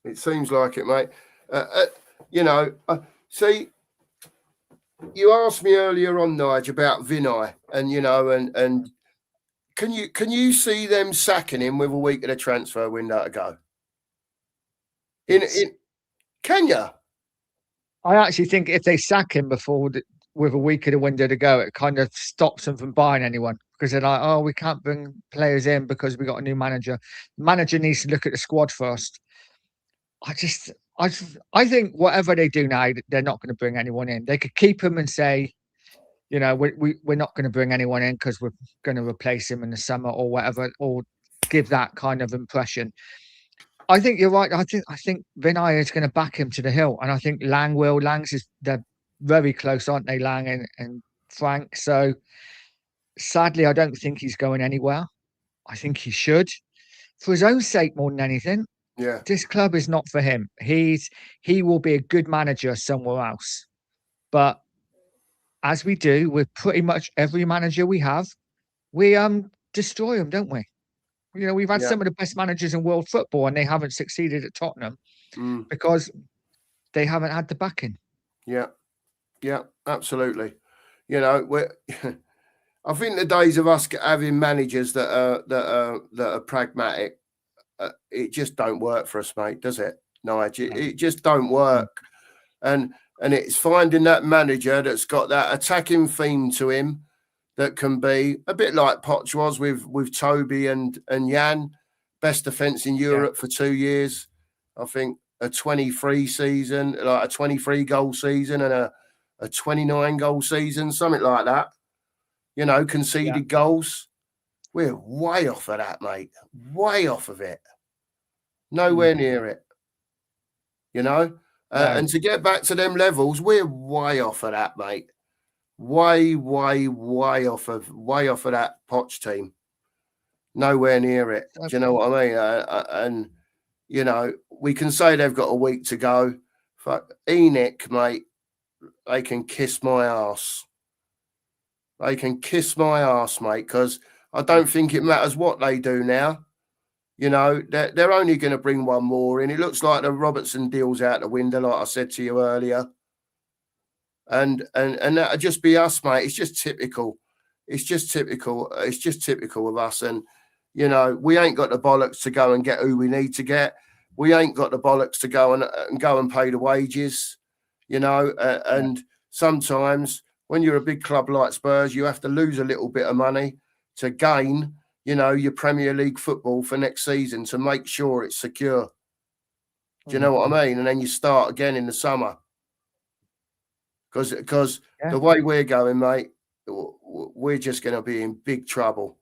It seems like it, mate. You know, see, you asked me earlier on, Nigel, about Vinay, and and can you see them sacking him with a week of the transfer window to go? It's In can you? I actually think if they sack him with a week of the window to go, it kind of stops them from buying anyone because they're like, oh, we can't bring players in because we got a new manager. The manager needs to look at the squad first. I just, I think whatever they do now, they're not going to bring anyone in. They could keep him and say, we're not going to bring anyone in because we're going to replace him in the summer or whatever, or give that kind of impression. I think you're right. I think Vinay is going to back him to the hill, and I think Lang will. They're very close, aren't they, Lang and Frank? So sadly, I don't think he's going anywhere. I think he should, for his own sake more than anything. Yeah. This club is not for him. He will be a good manager somewhere else, but as we do with pretty much every manager we have, we destroy them, don't we? We've had Yeah. some of the best managers in world football, and they haven't succeeded at Tottenham Mm, because they haven't had the backing. yeah. Yeah. Absolutely. We're. I think the days of us having managers that are pragmatic, it just don't work for us, mate, does it? Nigel, it just don't Mm. work. And it's finding that manager that's got that attacking theme to him that can be a bit like Poch was with Toby and Jan, best defence in Yeah, Europe for 2 years. I think a 23 season, like a 23 goal season and a 29 goal season, something like that. yeah, Conceded goals. We're way off of that, mate. Way off of it. mm. Nowhere near it. No, And to get back to them levels, we're way off of that, mate. Way, way, way off of that Poch team. Nowhere near it. so, Do you know what I mean? We can say they've got a week to go. Fuck, Enic, mate. They can kiss my ass. They can kiss my ass, mate, because I don't think it matters what they do now. They're only going to bring one more in. It looks like the Robertson deal's out the window, like I said to you earlier. And that'll just be us, mate. It's just typical. It's just typical. It's just typical of us. And we ain't got the bollocks to go and get who we need to get. We ain't got the bollocks to go and pay the wages. yeah. And sometimes when you're a big club like Spurs, you have to lose a little bit of money to gain, your Premier League football for next season to make sure it's secure. Do you Mm. know what I mean? And then you start again in the summer. Because Yeah. the way we're going, mate, we're just going to be in big trouble.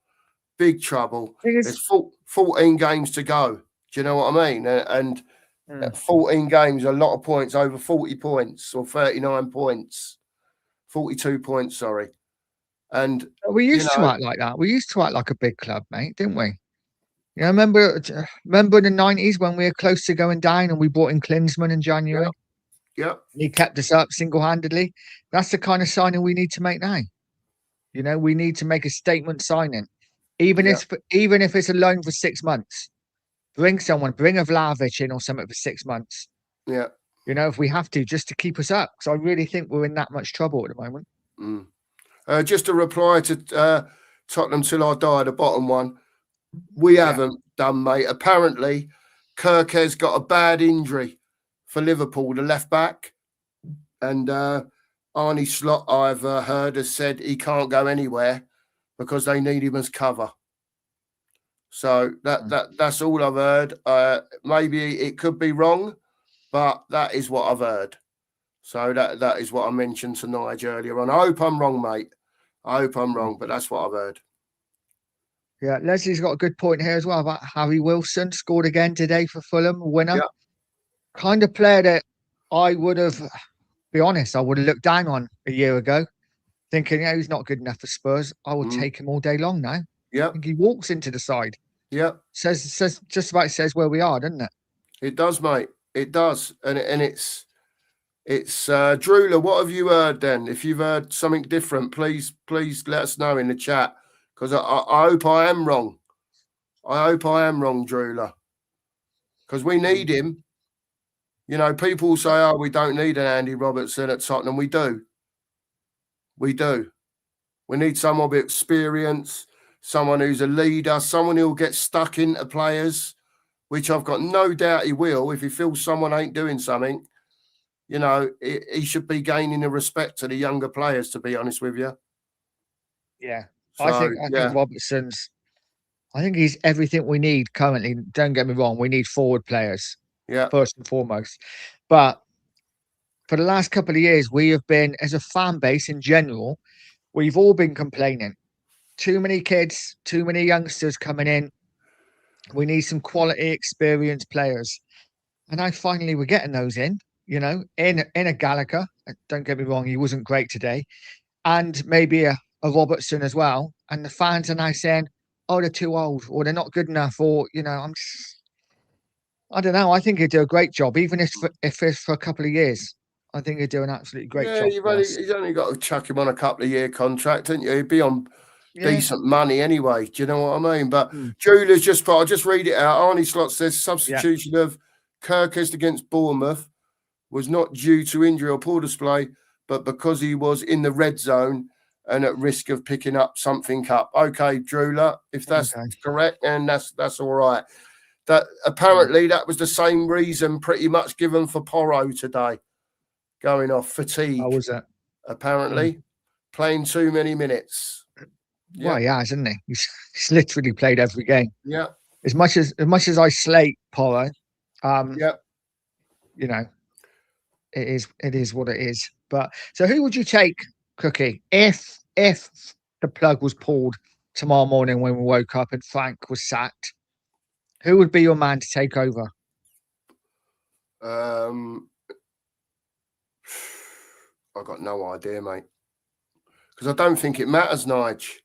Big trouble. Thing is, There's 14 games to go. Do you know what I mean? And mm, 14 games, a lot of points, over 40 points or 39 points, 42 points, sorry. And, we you used to know, act like that. We used to act like a big club, mate, didn't we? Remember in the 90s when we were close to going down and we brought in Klinsmann in yeah, January? yeah, And he kept us up single-handedly. That's the kind of signing we need to make now. We need to make a statement signing, even yeah, if even if it's a loan for 6 months. Bring a Vlahovic in or something for 6 months. yeah. If we have to, just to keep us up. Because I really think we're in that much trouble at the moment. Mm. Just a reply to Tottenham Till I Die, the bottom one. We Yeah, haven't done, mate. Apparently, Kirk has got a bad injury for Liverpool, the left back. And Arnie Slot, I've heard, has said he can't go anywhere because they need him as cover. So that's all I've heard. Maybe it could be wrong, but that is what I've heard. So that is what I mentioned to Nigel earlier on. I hope I'm wrong, mate. I hope I'm wrong, but that's what I've heard. Yeah, Leslie's got a good point here as well about Harry Wilson scored again today for Fulham, winner. Yeah. Kind of player that I would have, be honest, I would have looked down on a year ago, thinking, yeah, he's not good enough for Spurs. I will take him all day long now. I Yep. think he walks into the side. Yep. Says just about says where we are, doesn't it? It does, mate. It does, and it's Drooler. What have you heard then? If you've heard something different, please let us know in the chat, because I hope I am wrong. I hope I am wrong, Drooler, because we need him. You know, people say, "Oh, we don't need an Andy Robertson at Tottenham." We do. We do. We need someone with experience, someone who's a leader, someone who'll get stuck into players, which I've got no doubt he will. If he feels someone ain't doing something, you know, he should be gaining the respect to the younger players, to be honest with you. Yeah. So, I think Robertson's I think he's everything we need currently. Don't get me wrong, we need forward players yeah, first and foremost. But for the last couple of years, we have been, as a fan base in general, we've all been complaining. Too many kids, too many youngsters coming in. We need some quality, experienced players. And I finally we're getting those in, in a Gallagher. Don't get me wrong, he wasn't great today. And maybe a Robertson as well. And the fans are now saying, oh, they're too old, or they're not good enough, or I don't know. I think he'd do a great job, even if it's for a couple of years. I think he'd do an absolutely great yeah. job for us. You've only got to chuck him on a couple of year contract, haven't you? He'd be on Yeah. decent money anyway. Do you know what I mean? But Mm. Julie's just put, I'll just read it out. Arnie Slot says Yeah. substitution of Kirkus against Bournemouth was not due to injury or poor display, but because he was in the red zone and at risk of picking up something up. Okay, Drooler, if that's correct, and that's all right. That apparently that was the same reason pretty much given for Porro today, going off fatigue. How was it? Apparently, playing too many minutes. Well, yeah, isn't he? He's literally played every game. Yeah. As much as I slate Porro, yeah, you know, it is what it is. But so who would you take, Cookie, if the plug was pulled tomorrow morning when we woke up and Frank was sacked? Who would be your man to take over? I got no idea, mate. Because I don't think it matters, Nige.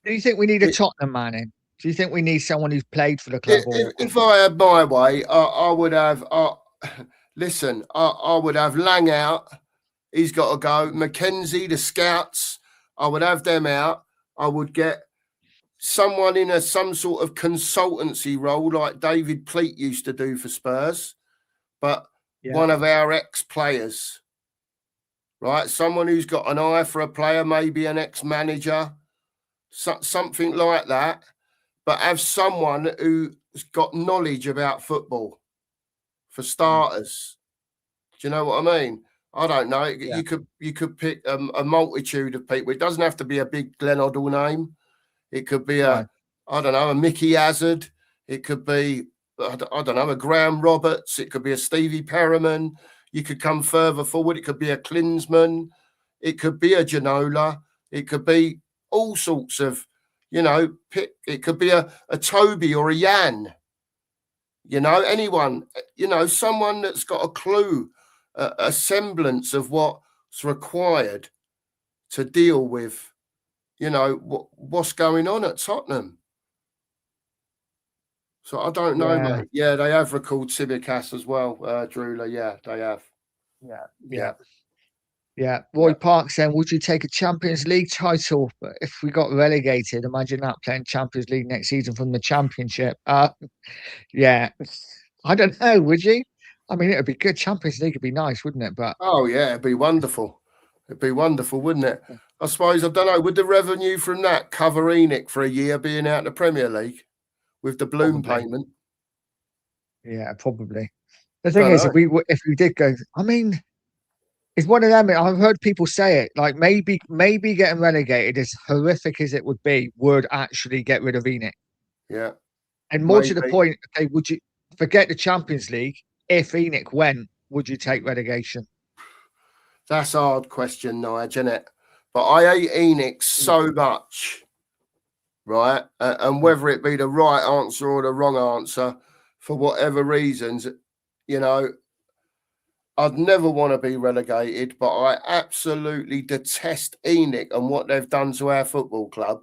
Do you think we need a Tottenham man in? Do you think we need someone who's played for the club? If I had my way, I would have. Listen, I would have Lang out. He's got to go. Mackenzie, the scouts, I would have them out. I would get someone in some sort of consultancy role like David Pleat used to do for Spurs, but one of our ex-players, right? Someone who's got an eye for a player, maybe an ex-manager, something like that, but have someone who's got knowledge about football, for starters. Do you know what I mean? I don't know. You could pick a multitude of people. It doesn't have to be a big Glenn Hoddle name. It could be I don't know, a Mickey Hazard. It could be, I don't know, a Graham Roberts. It could be a Stevie Perriman. You could come further forward. It could be a Klinsmann. It could be a Ginola. It could be all sorts of, it could be a Toby or a Jan. Anyone, someone that's got a clue, a semblance of what's required to deal with, what's going on at Tottenham. So I don't know, mate. Yeah, they have recalled Tsimikas as well, Drooler. Yeah, they have. Yeah. Roy Park saying, would you take a Champions League title if we got relegated? Imagine that, playing Champions League next season from the Championship. Yeah. I don't know, would you? I mean, it would be good. Champions League would be nice, wouldn't it? But oh, yeah, it'd be wonderful. It'd be wonderful, wouldn't it? I suppose, I don't know, would the revenue from that cover Enic for a year being out in the Premier League with the Bloom payment? Yeah, probably. The thing is, if we did go, I mean, it's one of them. I've heard people say it, like maybe getting relegated, as horrific as it would actually get rid of Enic. Yeah. And more to the maybe. point, okay, would you forget the Champions League? If Enic went, would you take relegation? That's a hard question, Nige, isn't it? But I hate Enic Mm, so much, right? And mm, whether it be the right answer or the wrong answer, for whatever reasons, you know, I'd never want to be relegated, but I absolutely detest Enic and what they've done to our football club,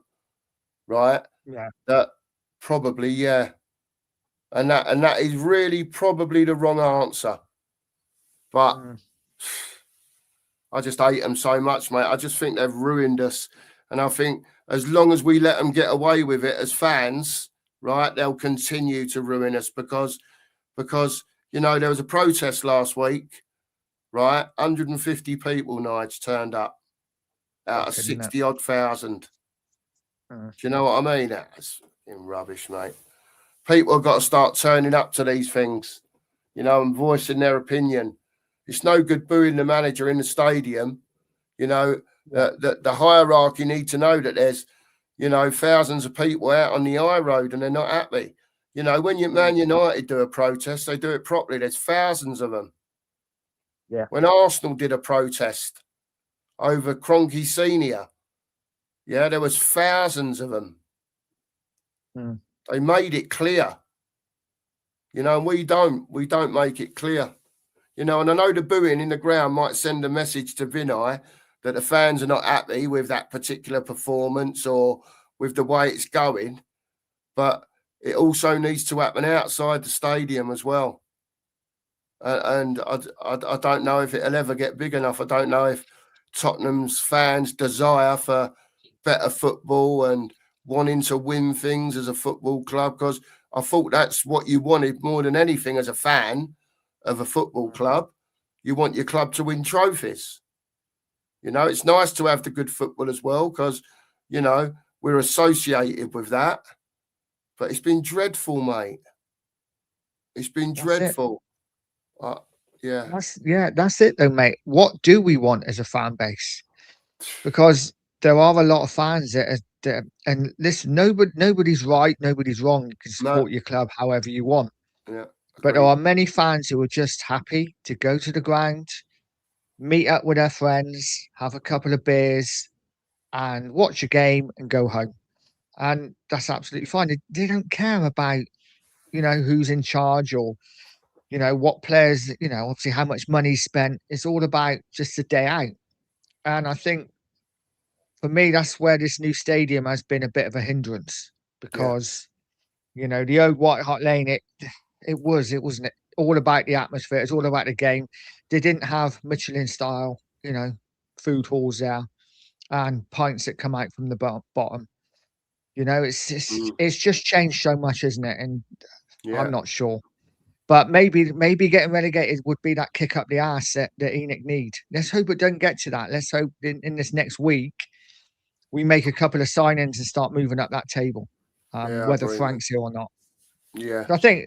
right? yeah. That probably, yeah. And that is really probably the wrong answer. But Mm, I just hate them so much, mate. I just think they've ruined us. And I think as long as we let them get away with it as fans, right, they'll continue to ruin us because there was a protest last week, right? 150 people, Nige, turned up out of shocking, isn't it? 60 odd thousand. Mm, Do you know what I mean? That's fucking rubbish, mate. People have got to start turning up to these things, and voicing their opinion. It's no good booing the manager in the stadium. You know, yeah. the hierarchy need to know that there's, thousands of people out on the high road and they're not happy. When Mm, Man United do a protest, they do it properly. There's thousands of them. yeah. When Arsenal did a protest over Kroenke Senior, yeah, there was thousands of them. Mm, They made it clear, and we don't make it clear. And I know the booing in the ground might send a message to Vinay that the fans are not happy with that particular performance or with the way it's going, but it also needs to happen outside the stadium as well. And I don't know if it'll ever get big enough. I don't know if Tottenham's fans' desire for better football and wanting to win things as a football club, because I thought that's what you wanted more than anything as a fan of a football mm, club. You want your club to win trophies. It's nice to have the good football as well because, we're associated with that. But it's been dreadful, mate. It's been that's it. dreadful. Uh, yeah, That's it though, mate. What do we want as a fan base? Because there are a lot of fans and listen, nobody's right, nobody's wrong. You can no, support your club however you want. yeah, But there agreed. are many fans who are just happy to go to the ground, meet up with their friends, have a couple of beers, and watch a game and go home. And that's absolutely fine. They don't care about, who's in charge or, what players, obviously how much money's spent. It's all about just the day out. And I think for me, that's where this new stadium has been a bit of a hindrance Yeah, because, the old White Hart Lane, it wasn't it all about the atmosphere, it's all about the game. They didn't have Michelin style, food halls there and pints that come out from the bottom. mm, It's just changed so much, isn't it? And yeah, I'm not sure. But maybe getting relegated would be that kick up the arse that Enoch need. Let's hope it don't get to that. Let's hope in this next week we make a couple of signings and start moving up that table, yeah. I whether agree, mate. Frank's here or not. Yeah, I think,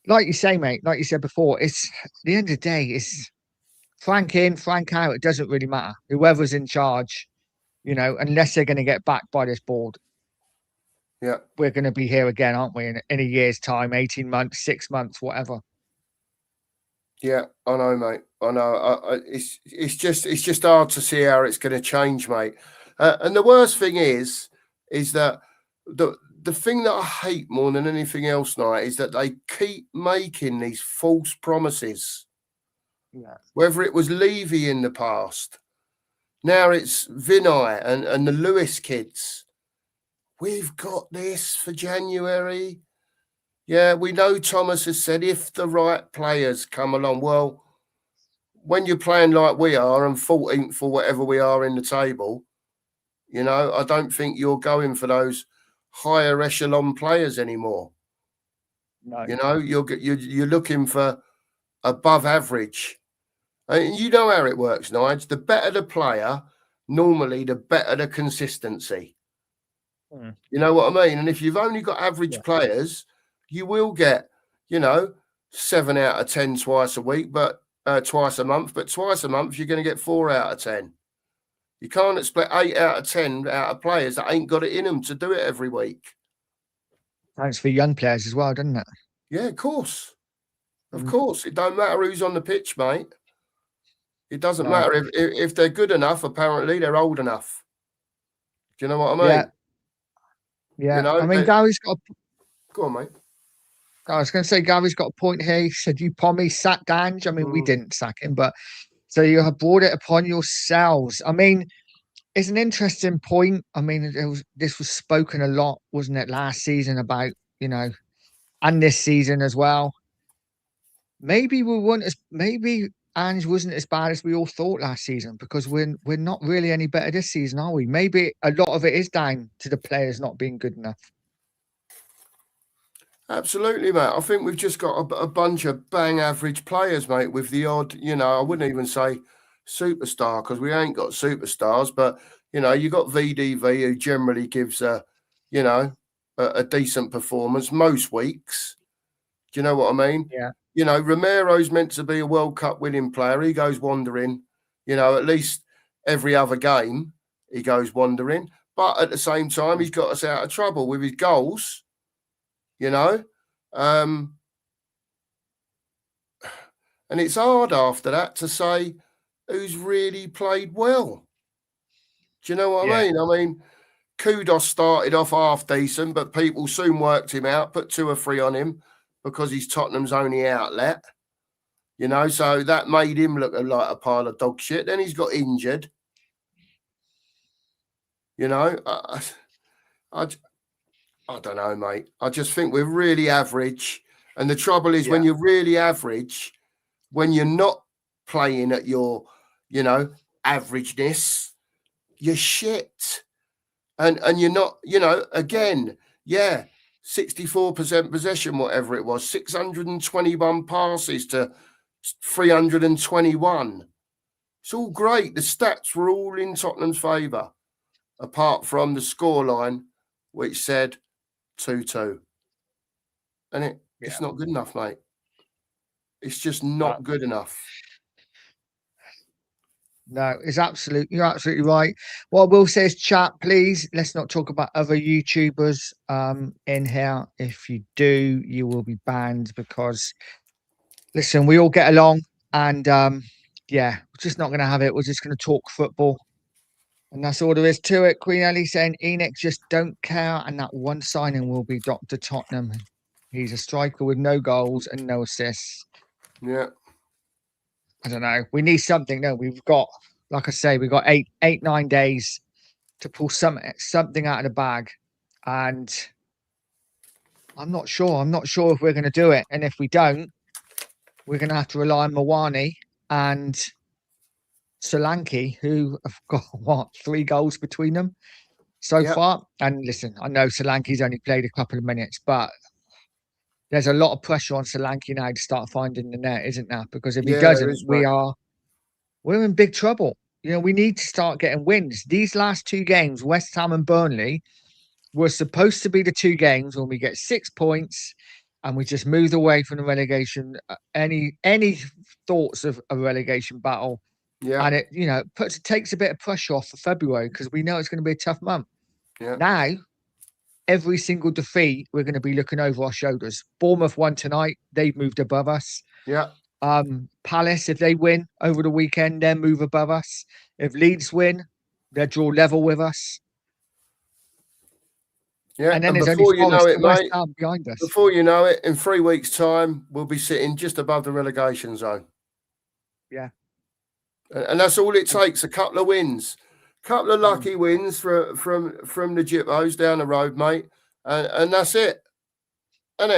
like you say, mate, like you said before, it's at the end of the day, it's Frank in, Frank out. It doesn't really matter. Whoever's in charge, unless they're going to get backed by this board, yeah. we're going to be here again, aren't we? In a year's time, 18 months, 6 months, whatever. Yeah, I know, mate. I know. It's just hard to see how it's going to change, mate. And the worst thing is that the thing that I hate more than anything else, now is that they keep making these false promises. Yeah. Whether it was Levy in the past, now it's Vinay and the Lewis kids. We've got this for January. Yeah, we know Thomas has said if the right players come along. Well, when you're playing like we are and 14th for whatever we are in the table, I don't think you're going for those higher echelon players anymore. No. You're looking for above average. And you know how it works, Nige. The better the player, normally the better the consistency. Mm, You know what I mean? And if you've only got average yeah. players, you will get, you know, 7 out of 10 twice a week, but twice a month. But twice a month, you're going to get 4 out of 10. You can't expect 8 out of 10 out of players that ain't got it in them to do it every week. Thanks for young players as well, doesn't it? Yeah, of course. Of Mm, course. It don't matter who's on the pitch, mate. It doesn't no. matter if they're good enough. Apparently, they're old enough. Do you know what I Yeah, mean? You yeah. know, I mean, Gary's got. go on, mate. I was going to say Gary's got a point here. He said you probably sacked Ange. I mean, we Mm. didn't sack him, but so you have brought it upon yourselves. I mean, it's an interesting point. I mean, this was spoken a lot, wasn't it, last season about you know, and this season as well. Maybe we weren't as maybe Ange wasn't as bad as we all thought last season because we're not really any better this season, are we? Maybe a lot of it is down to the players not being good enough. Absolutely, mate. I think we've just got a bunch of bang average players, mate, with the odd, I wouldn't even say superstar because we ain't got superstars, but, you got VDV who generally gives a decent performance most weeks. Do you know what I mean? Yeah, Romero's meant to be a World Cup winning player. He goes wandering, at least every other game he goes wandering. But at the same time, he's got us out of trouble with his goals, you know. Um, and it's hard after that to say who's really played well. Do you know what I yeah, mean? I mean, Kudos started off half decent, but people soon worked him out, put 2 or 3 on him because he's Tottenham's only outlet. So that made him look like a pile of dog shit. Then he's got injured. You know, I, I don't know, mate. I just think we're really average. And the trouble is yeah, when you're really average, when you're not playing at your, averageness, you're shit. And you're not, again, yeah, 64% possession, whatever it was, 621 passes to 321. It's all great. The stats were all in Tottenham's favour, apart from the scoreline, which said 2-2. And it's yeah. not good enough, mate. It's just No, not good enough. no, you're absolutely right. What I will say is, chat, please. Let's not talk about other YouTubers in here. If you do, you will be banned because listen, we all get along, and yeah, we're just not going to have it. We're just going to talk football. And that's all there is to it. Queen Ellie saying Enic just don't care, and that one signing will be Dr. Tottenham. He's a striker with no goals and no assists. Yeah, I don't know. We need something. No, we've got, like I say, we've got 9 days to pull something out of the bag, and I'm not sure. I'm not sure if we're going to do it. And if we don't, we're going to have to rely on Mawani and Solanke, who have got what 3 goals between them so yeah, far. And listen, I know Solanke's only played a couple of minutes, but there's a lot of pressure on Solanke now to start finding the net, isn't there? Because if he yeah, there doesn't, is, mate. we're in big trouble. We need to start getting wins. These last 2 games, West Ham and Burnley, were supposed to be the 2 games when we get 6 points and we just moved away from the relegation. Any thoughts of a relegation battle, Yeah, and it takes a bit of pressure off for February because we know it's going to be a tough month. yeah, Now, every single defeat, we're going to be looking over our shoulders. Bournemouth won tonight; they've moved above us. yeah, Palace, if they win over the weekend, they'll move above us. If Leeds win, they'll draw level with us. yeah. And then And there's only before you know Forest it, and West mate, Ham behind us. before you know it, in 3 weeks' time, we'll be sitting just above the relegation zone. Yeah. And that's all it takes, a couple of wins. Couple of Mm, lucky wins from the Jippos down the road, mate. And that's it. And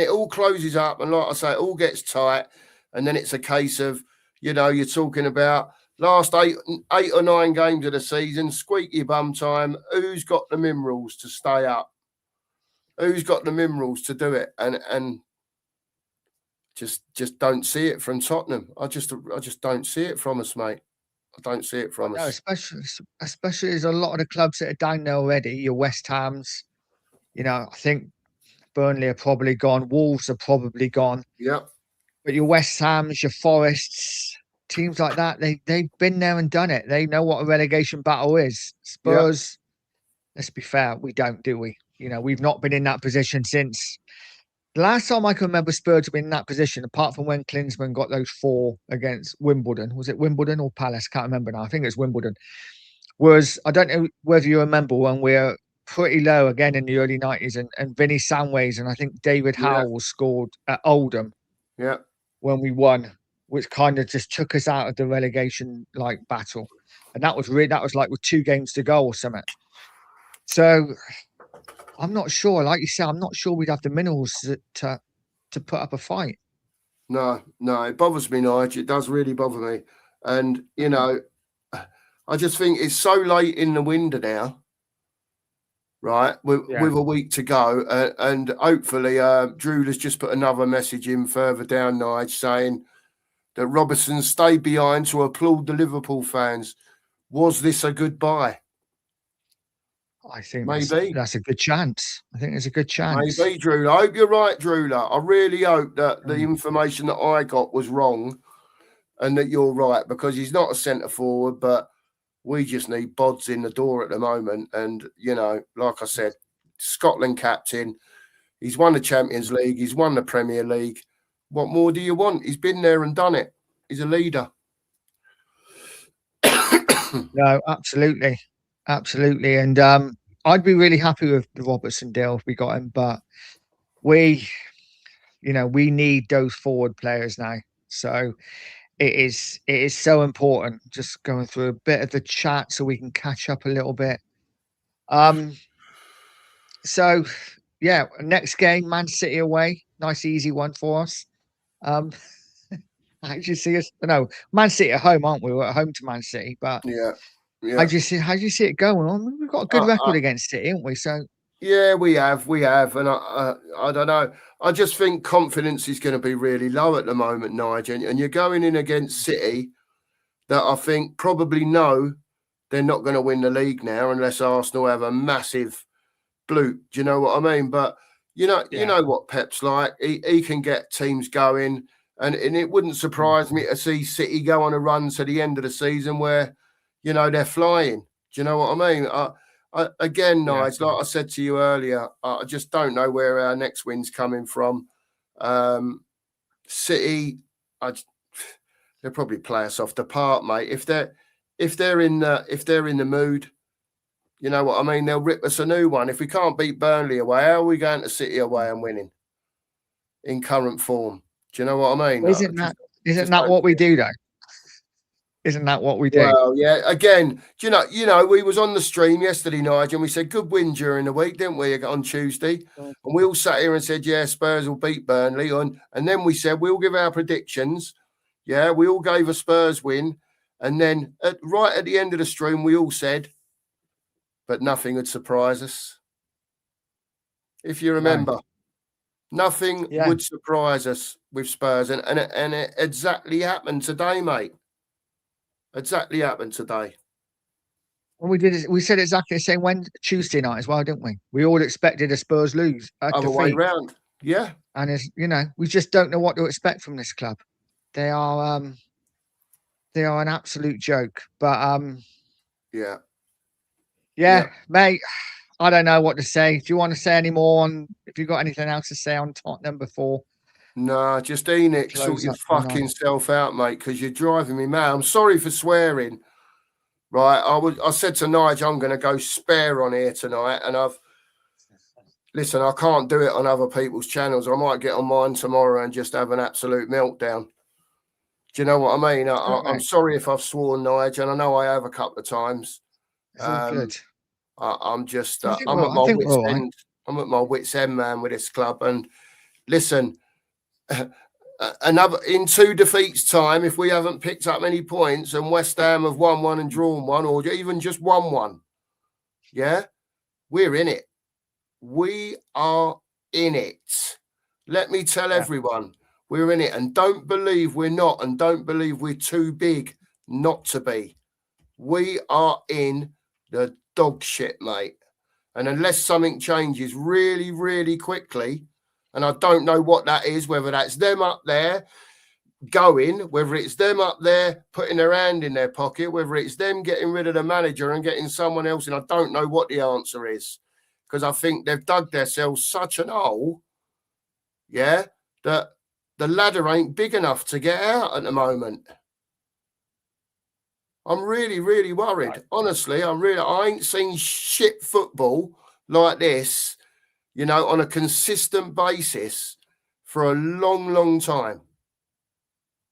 it all closes up, and like I say, it all gets tight, and then it's a case of, you're talking about last 8 or 9 games of the season, squeaky bum time. Who's got the minerals to stay up? Who's got the minerals to do it? And just don't see it from Tottenham. I just don't see it from us, mate. I don't see it from no, us. especially there's a lot of the clubs that are down there already. Your West Hams, I think Burnley are probably gone. Wolves are probably gone. Yeah, But your West Hams, your Forests, teams like that, they've been there and done it. They know what a relegation battle is. yeah, Spurs, let's be fair, we don't, do we? we've not been in that position since the last time I can remember Spurs have been in that position, apart from when Klinsmann got those 4 against Wimbledon. Was it Wimbledon or Palace? Can't remember now. I think it's Wimbledon. Was I don't know whether you remember when we're pretty low again in the early 90s and Vinny Samways and I think David Yeah, Howell scored at Oldham yeah. when we won, which kind of just took us out of the relegation battle. And that was like with 2 games to go or something. So I'm not sure. Like you said, I'm not sure we'd have the minerals to put up a fight. No, it bothers me, Nigel. It does really bother me. And, I just think it's so late in the window now, right? With a week to go. And hopefully, Drew has just put another message in further down, Nigel, saying that Robertson stayed behind to applaud the Liverpool fans. Was this a goodbye? I think Maybe. that's a good chance. I think there's a good chance. Maybe, Drew. I hope you're right, Drew. I really hope that the information that I got was wrong and that you're right, because he's not a centre forward, but we just need bods in the door at the moment. And, like I said, Scotland captain, he's won the Champions League, he's won the Premier League. What more do you want? He's been there and done it. He's a leader. No, absolutely. Absolutely. And I'd be really happy with the Robertson deal if we got him, but we need those forward players now. So it is so important. Just going through a bit of the chat so we can catch up a little bit. So yeah, next game, Man City away. Nice easy one for us. How do you see us? No, Man City at home, aren't we? We're at home to Man City, but Yeah. how do you see it going on? We've got a good record against City, haven't we? So yeah, we have, and I don't know. I just think confidence is going to be really low at the moment, Nigel. And you're going in against City, that I think probably know they're not going to win the league now unless Arsenal have a massive bloop. Do you know what I mean? But you know what Pep's like. He can get teams going, and it wouldn't surprise me to see City go on a run to the end of the season where they're flying. Do you know what I mean? Again, Nigel, like I said to you earlier, I just don't know where our next win's coming from. City, they'll probably play us off the park, mate. If they're in the mood, you know what I mean, they'll rip us a new one. If we can't beat Burnley away, how are we going to City away and winning in current form? Do you know what I mean? Isn't that what we do, though? Isn't that what we do? Well, yeah. Again, do you know, we was on the stream yesterday, Nigel, and we said good win during the week, didn't we? On Tuesday, and we all sat here and said, yeah, Spurs will beat Burnley, and then we said we'll give our predictions. Yeah, we all gave a Spurs win, and then right at the end of the stream, we all said, but nothing would surprise us. If you remember, nothing would surprise us with Spurs, and it exactly happened today, mate. Exactly happened today. Well, we said exactly the same when Tuesday night as well, didn't we? We all expected a Spurs lose. Other way round. Yeah. And we just don't know what to expect from this club. They are an absolute joke. But yeah, mate, I don't know what to say. Do you want to say any more if you got anything else to say on Tottenham before? Nah, just Enic, sort your fucking self out, mate, because you're driving me mad. I'm sorry for swearing. Right, I said to Nigel, I'm going to go spare on here tonight, and listen, I can't do it on other people's channels. I might get on mine tomorrow and just have an absolute meltdown. Do you know what I mean? I'm sorry if I've sworn, Nigel, and I know I have a couple of times. Good. I'm just, I'm at my wit's end. I'm at my wit's end, man, with this club. And listen, another in 2 defeats time, if we haven't picked up any points and West Ham have won 1 and drawn 1, or even just won 1, yeah, we're in it. We are in it. Let me tell everyone, we're in it. And don't believe we're not, and don't believe we're too big not to be. We are in the dog shit, mate. And unless something changes really, really quickly, and I don't know what that is, whether that's them up there going, whether it's them up there putting their hand in their pocket, whether it's them getting rid of the manager and getting someone else in, I don't know what the answer is. because I think they've dug themselves such an hole, yeah, that the ladder ain't big enough to get out at the moment. I'm really, really worried. Right. Honestly, I ain't seen shit football like this, on a consistent basis for a long, long time.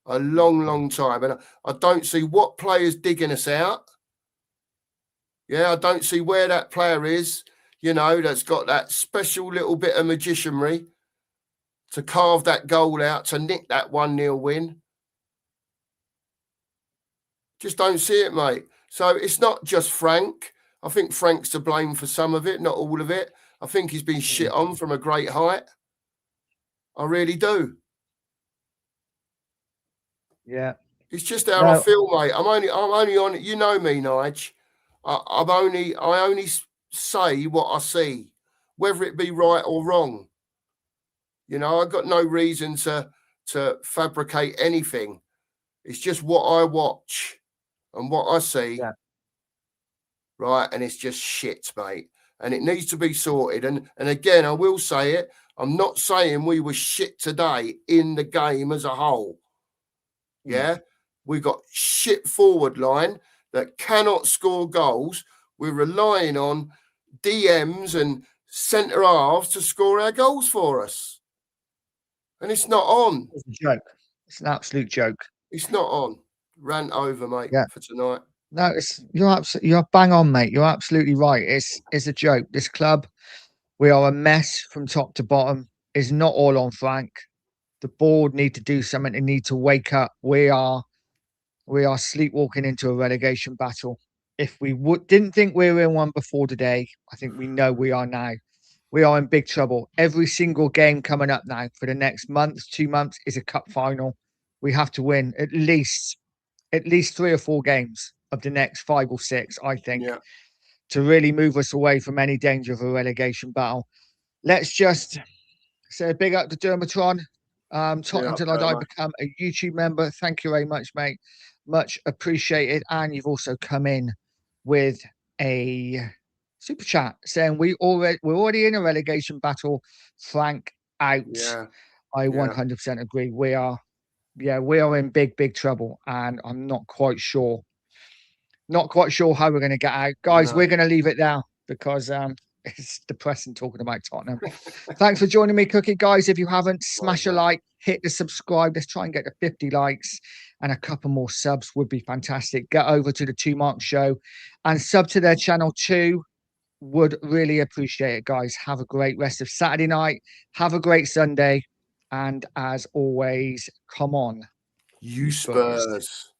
A long, long time. And I don't see what player's digging us out. Yeah, I don't see where that player is, that's got that special little bit of magicianry to carve that goal out, to nick that 1-0 win. Just don't see it, mate. So it's not just Frank. I think Frank's to blame for some of it, not all of it. I think he's been shit on from a great height. I really do. Yeah. It's just how I feel, mate. I'm only on it. You know me, Nige. I only say what I see, whether it be right or wrong. I've got no reason to fabricate anything. It's just what I watch and what I see. Yeah. Right, and it's just shit, mate. And it needs to be sorted. And again, I will say it. I'm not saying we were shit today in the game as a whole. Yeah, we got shit forward line that cannot score goals. We're relying on DMs and centre halves to score our goals for us. And it's not on. It's a joke. It's an absolute joke. It's not on. Rant over, mate, for tonight. No, you're bang on, mate. You're absolutely right. It's a joke. This club, we are a mess from top to bottom. It's not all on Frank. The board need to do something. They need to wake up. We are sleepwalking into a relegation battle. If we didn't think we were in one before today, I think we know we are now. We are in big trouble. Every single game coming up now for the next month, 2 months is a cup final. We have to win at least 3 or 4 games of the next 5 or 6, I think, to really move us away from any danger of a relegation battle. Let's just say a big up to Dermatron. Tottenham till I die, become a YouTube member. Thank you very much, mate. Much appreciated. And you've also come in with a super chat saying we're already in a relegation battle. Frank out. I 100% agree. We are in big trouble, and I'm not quite sure how we're going to get out, guys. We're going to leave it now because it's depressing talking about Tottenham. Thanks for joining me, Cookie, guys. If you haven't, smash a like, hit the subscribe. Let's try and get to 50 likes, and a couple more subs would be fantastic. Get over to the 2 Mark Show and sub to their channel too. Would really appreciate it, guys. Have a great rest of Saturday night. Have a great Sunday. And as always, come on, you Spurs.